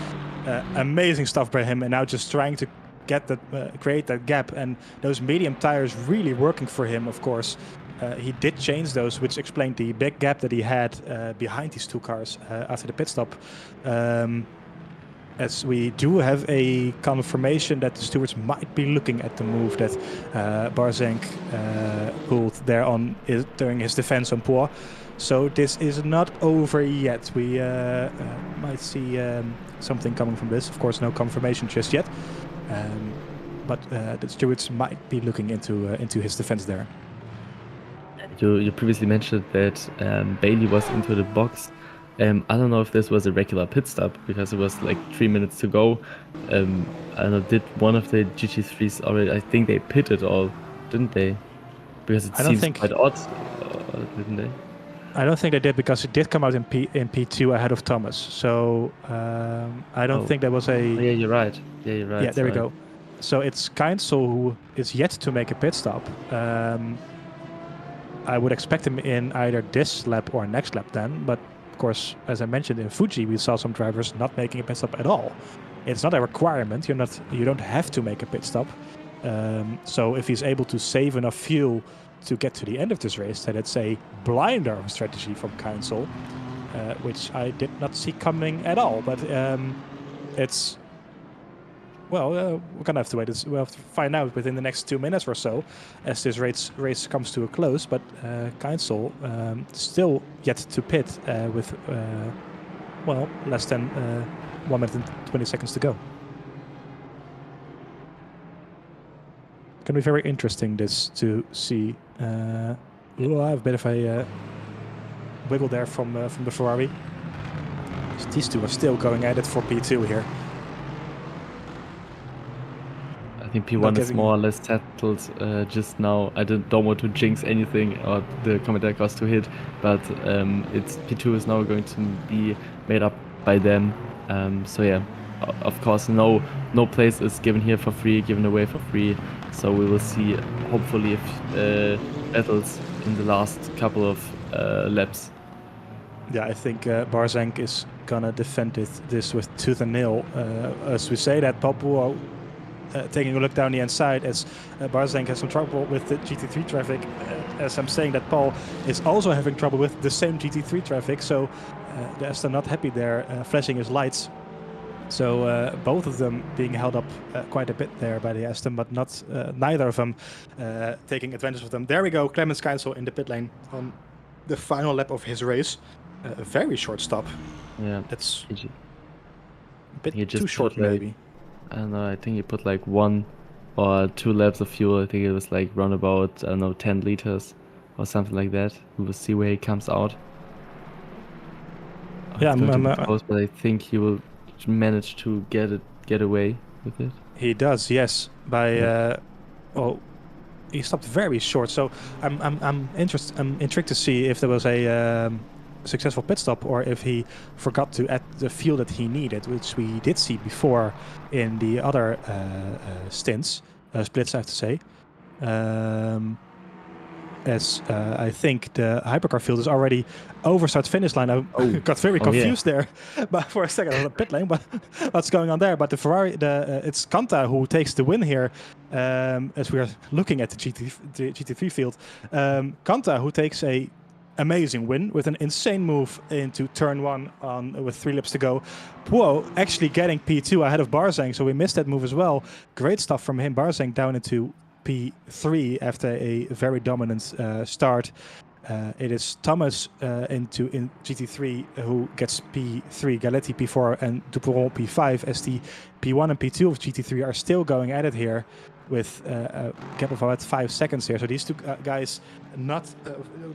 Amazing stuff by him, and now just trying to get that create that gap, and those medium tires really working for him. Of course, he did change those, which explained the big gap that he had behind these two cars after the pit stop. As we do have a confirmation that the stewards might be looking at the move that Barzank pulled there during his defense on Poix. So this is not over yet. We might see something coming from this. Of course, no confirmation just yet. But the stewards might be looking into his defense there. You previously mentioned that Bailey was into the box. I don't know if this was a regular pit stop because it was like 3 minutes to go. I don't know, did one of the GT3s already? I think they pitted all, didn't they? Because it seems quite odd, didn't they? I don't think they did, because it did come out in P2 ahead of Thomas. So I don't think there was a... Yeah, you're right. Yeah, there we go. So it's Keinsel who is yet to make a pit stop. I would expect him in either this lap or next lap then, but of course, as I mentioned in Fuji, we saw some drivers not making a pit stop at all. It's not a requirement. You don't have to make a pit stop. So if he's able to save enough fuel to get to the end of this race, then it's a blinder strategy from Keinsel, which I did not see coming at all. But it's... Well, we're going to have to wait. We'll have to find out within the next 2 minutes or so as this race comes to a close. But Keinsel still yet to pit with, less than 1 minute and 20 seconds to go. Going to be very interesting this to see. We'll have a bit of a wiggle there from the Ferrari. These two are still going at it for P2 here. I think P1 is more or less settled just now. I don't want to jinx anything or the commentary cost to hit, but it's P2 is now going to be made up by them. So yeah, of course, no place is given away for free. So we will see, hopefully, if battles in the last couple of laps. Yeah, I think Barzank is gonna defend this with tooth and nail. As we say that, Papua taking a look down the inside, as Barzank has some trouble with the GT3 traffic. As I'm saying that, Paul is also having trouble with the same GT3 traffic. So the Aston not happy there, flashing his lights. So both of them being held up quite a bit there by the Aston, but not neither of them taking advantage of them. There we go, Clemens Keinsel in the pit lane on the final lap of his race. A very short stop. Yeah, That's he a bit just too short, put, like, maybe. I don't know. I think he put like 1 or 2 laps of fuel. I think it was like round about, I don't know, 10 liters or something like that. We will see where he comes out. Yeah, It's going to be close, but I think he will manage to get away with it. He does, yes. By Yeah. well, he stopped very short. So I'm intrigued to see if there was a successful pit stop or if he forgot to add the fuel that he needed, which we did see before in the other splits, I have to say. As I think the hypercar field is already over start finish line. I got very confused there, but for a second on the pit lane. But what's going on there? But the Ferrari, it's Kanta who takes the win here. As we are looking at the GT3 field, Kanta who takes a amazing win with an insane move into turn 1 with 3 laps to go. Puo actually getting P2 ahead of Barzang, so we missed that move as well. Great stuff from him. Barzang down into P3 after a very dominant start. It is Thomas in GT3 who gets P3, Galetti P4 and Dupont P5 as the P1 and P2 of GT3 are still going at it here with a gap of about 5 seconds here. So these two guys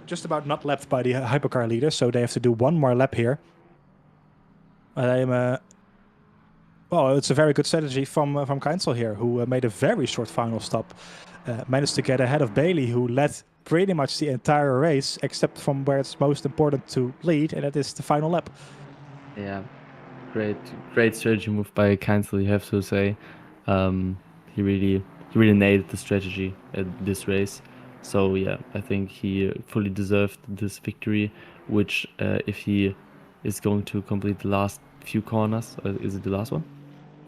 just about not lapped by the hypercar leader, so they have to do one more lap here. Well, it's a very good strategy from Keinsel here, who made a very short final stop. Managed to get ahead of Bailey, who led pretty much the entire race, except from where it's most important to lead, and that is the final lap. Yeah, great strategy move by Keinsel, you have to say. He really nailed the strategy at this race. So yeah, I think he fully deserved this victory, which if he is going to complete the last few corners, is it the last one?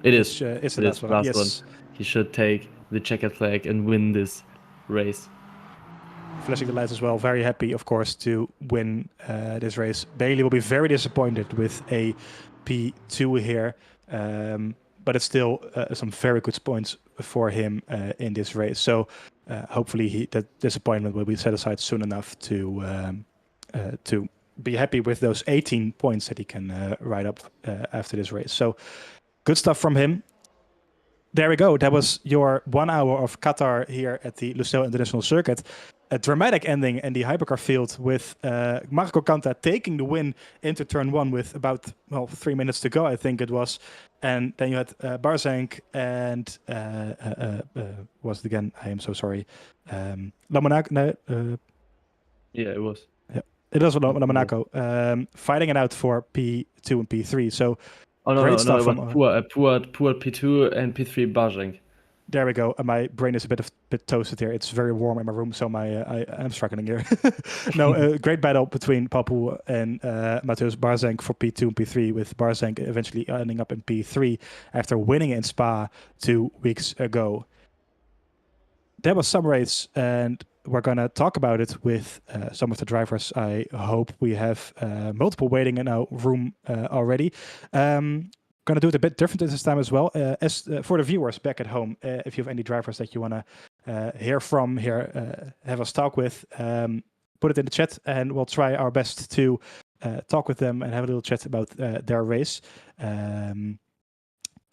It is. It's the last one. Yes. He should take the checkered flag and win this race. Flashing the lights as well. Very happy, of course, to win this race. Bailey will be very disappointed with a P2 here, but it's still some very good points for him in this race. So hopefully that disappointment will be set aside soon enough to be happy with those 18 points that he can ride up after this race. So good stuff from him. There we go. That was your 1 hour of Qatar here at the Lusail International Circuit. A dramatic ending in the hypercar field with Marco Kanta taking the win into turn 1 with about 3 minutes to go, I think it was. And then you had Barzank and was it again? I am so sorry. Lamonaco. Yeah, it was. Yeah, it was Lamonaco fighting it out for P2 and P3. So. Oh no, it was poor P2 and P3 Barzank. There we go. My brain is a bit toasted here. It's very warm in my room, so I'm struggling here. No, great battle between Papu and Mateusz Barzank for P2 and P3, with Barzank eventually ending up in P3 after winning in Spa 2 weeks ago. There was some race, and we're going to talk about it with some of the drivers. I hope we have multiple waiting in our room already. Going to do it a bit different this time as well. As for the viewers back at home, if you have any drivers that you want to hear from here, have us talk with, put it in the chat, and we'll try our best to talk with them and have a little chat about their race.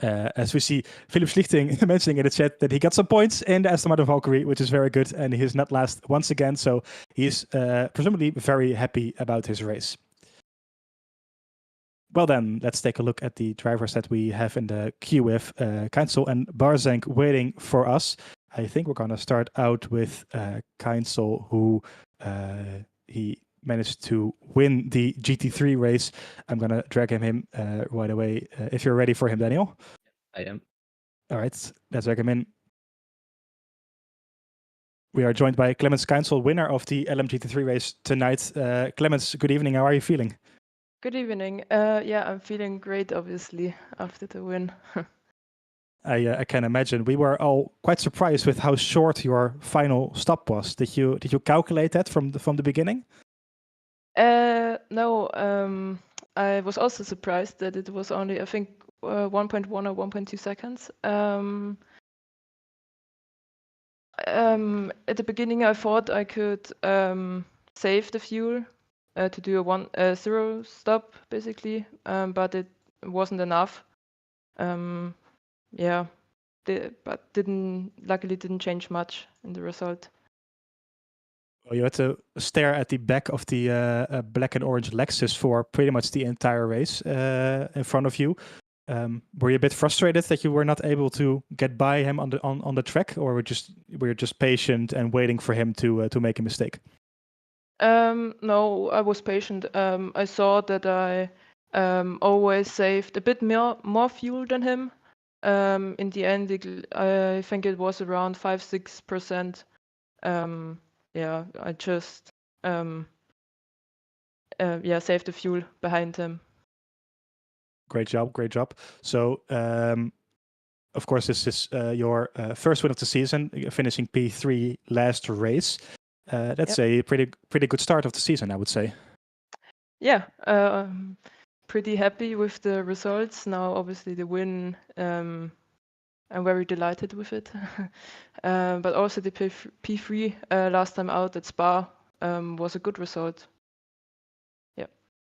As we see Philip Schlichting mentioning in the chat that he got some points in the Aston Martin Valkyrie, which is very good, and he's not last once again, so he's presumably very happy about his race. Well then, let's take a look at the drivers that we have in the queue with Keinsel and Barzank waiting for us. I think we're going to start out with Keinsel, who he managed to win the GT3 race. I'm going to drag him right away. If you're ready for him, Daniel. I am. All right, let's drag him in. We are joined by Clemens Keinsel, winner of the LMGT3 race tonight. Clemens, good evening. How are you feeling? Good evening. Yeah, I'm feeling great, obviously, after the win. I can imagine. We were all quite surprised with how short your final stop was. Did you calculate that from the beginning? No. I was also surprised that it was only, I think, 1.1 or 1.2 seconds. At the beginning, I thought I could save the fuel to do a zero stop, basically, but it wasn't enough. Yeah, but luckily didn't change much in the result. Well, you had to stare at the back of the black and orange Lexus for pretty much the entire race in front of you. Were you a bit frustrated that you were not able to get by him on the track, or were you just patient and waiting for him to make a mistake? No, I was patient. I saw that I always saved a bit more fuel than him. In the end, I think it was around 5-6%. Yeah, I just saved the fuel behind him. Great job. So, of course, this is your first win of the season, finishing P3 last race. That's a pretty good start of the season, I would say. Yeah, pretty happy with the results. Now, obviously, the win, I'm very delighted with it. But also the P3 last time out at Spa was a good result.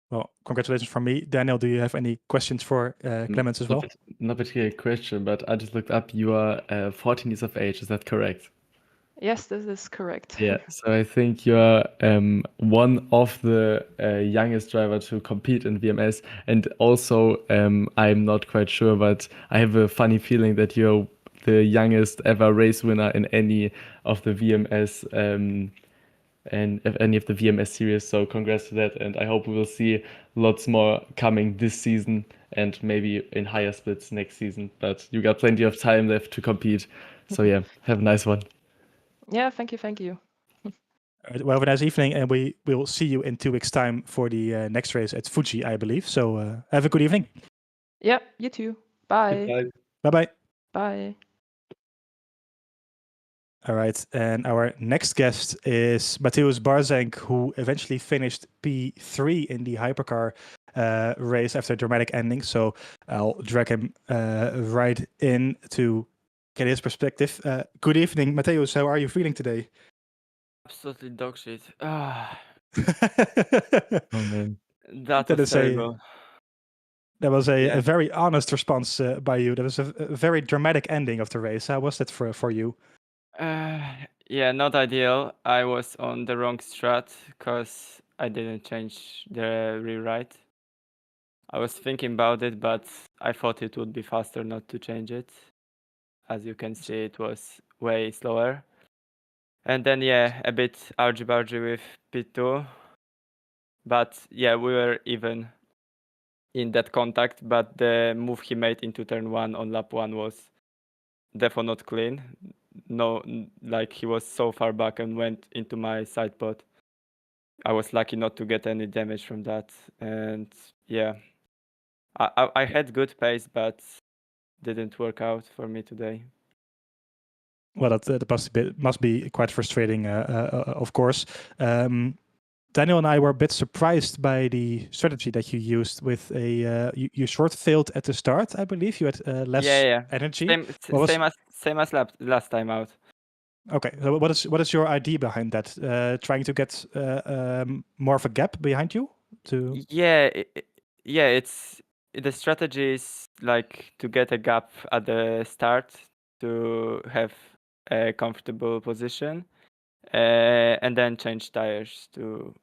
Well, congratulations from me. Daniel, do you have any questions for Clemens as well? Not particularly a question, but I just looked up. You are 14 years of age. Is that correct? Yes, this is correct. Yeah. So I think you are one of the youngest driver to compete in VMS, and also I'm not quite sure, but I have a funny feeling that you're the youngest ever race winner in any of the VMS and any of the VMS series. So congrats to that, and I hope we will see lots more coming this season and maybe in higher splits next season. But you got plenty of time left to compete. So yeah, have a nice one. Yeah, thank you. Well, have a nice evening, and we will see you in 2 weeks' time for the next race at Fuji, I believe. So have a good evening. Yeah, you too. Bye. Goodbye. Bye-bye. Bye. All right, and our next guest is Mateusz Barzenk, who eventually finished P3 in the hypercar race after a dramatic ending. So I'll drag him right in to get his perspective. Good evening, Mateusz. How are you feeling today? Absolutely dog shit. Oh man. That was terrible. That was a very honest response by you. That was a very dramatic ending of the race. How was that for you? Yeah, not ideal. I was on the wrong strat because I didn't change the rewrite. I was thinking about it, but I thought it would be faster not to change it. As you can see, it was way slower. And then, yeah, a bit argy-bargy with P2. But yeah, we were even in that contact, but the move he made into turn 1 on lap 1 was definitely not clean. No, like he was so far back and went into my side pod. I was lucky not to get any damage from that. And yeah, I had good pace, but didn't work out for me today. Well, that must be quite frustrating, of course. Daniel and I were a bit surprised by the strategy that you used with you short failed at the start. I believe you had less energy. Same as last time out. Okay, so what is your idea behind that? Trying to get more of a gap behind you? It's the strategy is like to get a gap at the start to have a comfortable position, and then change tires to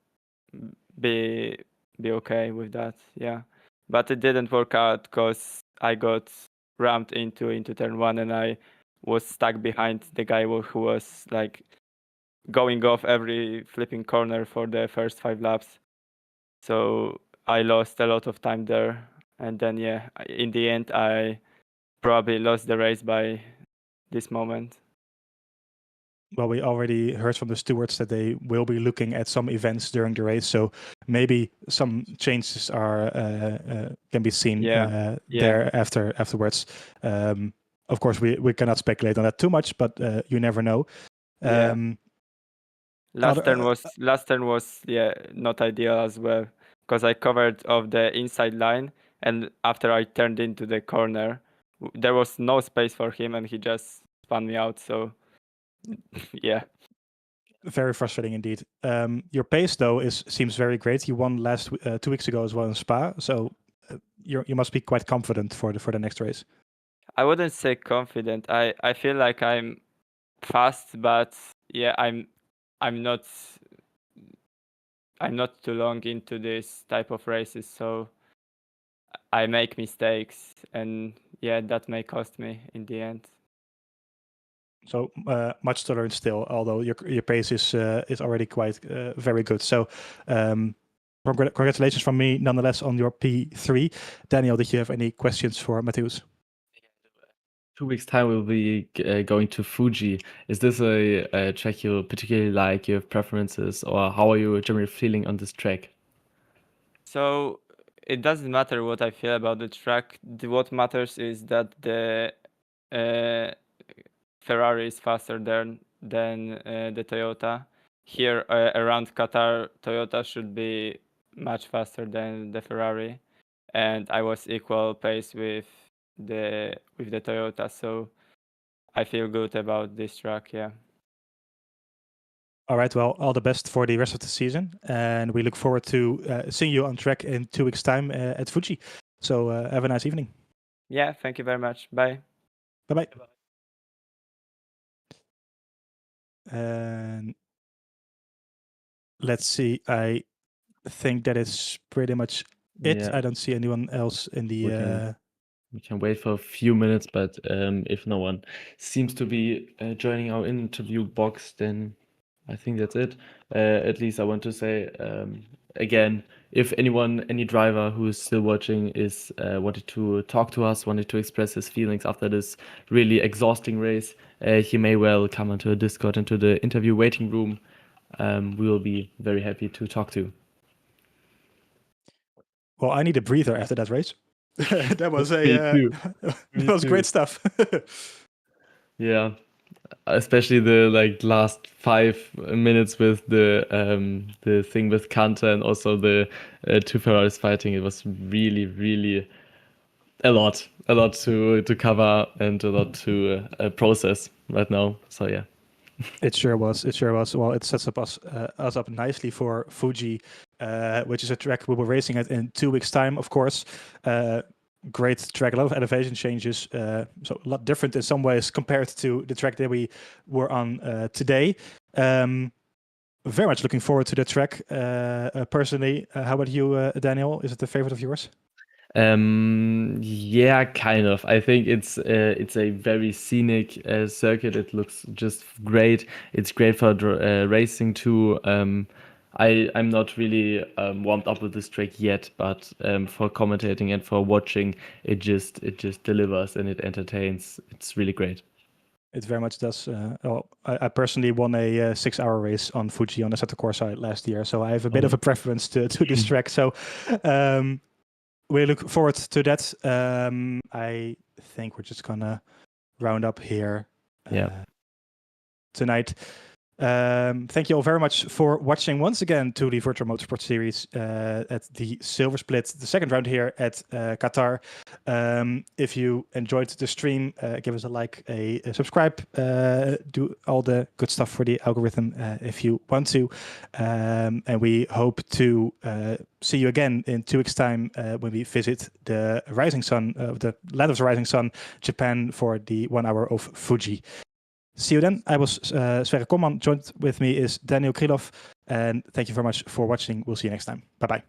be okay with that. Yeah, but it didn't work out because I got rammed into turn 1 and I was stuck behind the guy who was like going off every flipping corner for the first 5 laps. So I lost a lot of time there. And then, yeah, in the end, I probably lost the race by this moment. Well, we already heard from the stewards that they will be looking at some events during the race, so maybe some changes can be seen there afterwards. Of course, we cannot speculate on that too much, but you never know. Last turn was not ideal as well because I covered off the inside line and after I turned into the corner, there was no space for him, and he just spun me out. So, yeah. Very frustrating indeed. Your pace though seems very great. You won 2 weeks ago as well in Spa, so you must be quite confident for the next race. I wouldn't say confident. I feel like I'm fast, but yeah, I'm not too long into this type of races, so I make mistakes, and yeah, that may cost me in the end. So much to learn still, although your pace is already quite very good. So congratulations from me nonetheless on your P3. Daniel, did you have any questions for Matthews? 2 weeks time we'll be going to Fuji. Is this a track you particularly like? You have preferences, or how are you generally feeling on this track? So it doesn't matter what I feel about the track. What matters is that the Ferrari is faster than the Toyota. Here around Qatar, Toyota should be much faster than the Ferrari, and I was equal pace with the Toyota, so I feel good about this track. Yeah. All right. Well, all the best for the rest of the season, and we look forward to seeing you on track in 2 weeks' time at Fuji. So have a nice evening. Yeah. Thank you very much. Bye. Bye bye. And let's see. I think that is pretty much it. Yeah. I don't see anyone else in the. We can wait for a few minutes, but if no one seems to be joining our interview box, then I think that's it. At least I want to say again, if any driver who is still watching is wanted to talk to us, wanted to express his feelings after this really exhausting race, he may well come onto a Discord, into the interview waiting room. We will be very happy to talk to. Well, I need a breather after that race. That was that was great stuff. Yeah, especially the last 5 minutes with the thing with Qatar, and also the 2 Ferraris fighting. It was really, really a lot to cover and a lot to process right now. So yeah. It sure was. Well, it sets up us up nicely for Fuji, which is a track we will be racing at in 2 weeks' time, of course. Great track, a lot of elevation changes, so a lot different in some ways compared to the track that we were on today. Very much looking forward to the track personally. How about you, Daniel? Is it a favorite of yours? Yeah, kind of. I think it's a very scenic circuit. It looks just great. It's great for racing too. I'm not really warmed up with this track yet, but for commentating and for watching, it just delivers and it entertains. It's really great. It very much does. I personally won a 6-hour race on Fuji on the Assetto Corsa last year, so I have a bit of a preference to this track. So we look forward to that. I think we're just gonna round up here tonight. Thank you all very much for watching once again to the Virtual Motorsport Series at the Silver Split, the second round here at Qatar. If you enjoyed the stream, give us a like, a subscribe, do all the good stuff for the algorithm if you want to. And we hope to see you again in 2 weeks' time when we visit the rising sun, the land of the rising sun, Japan, for the 1 hour of Fuji. See you then. I was Sverre Komman. Joined with me is Daniel Krylov. And thank you very much for watching. We'll see you next time. Bye-bye.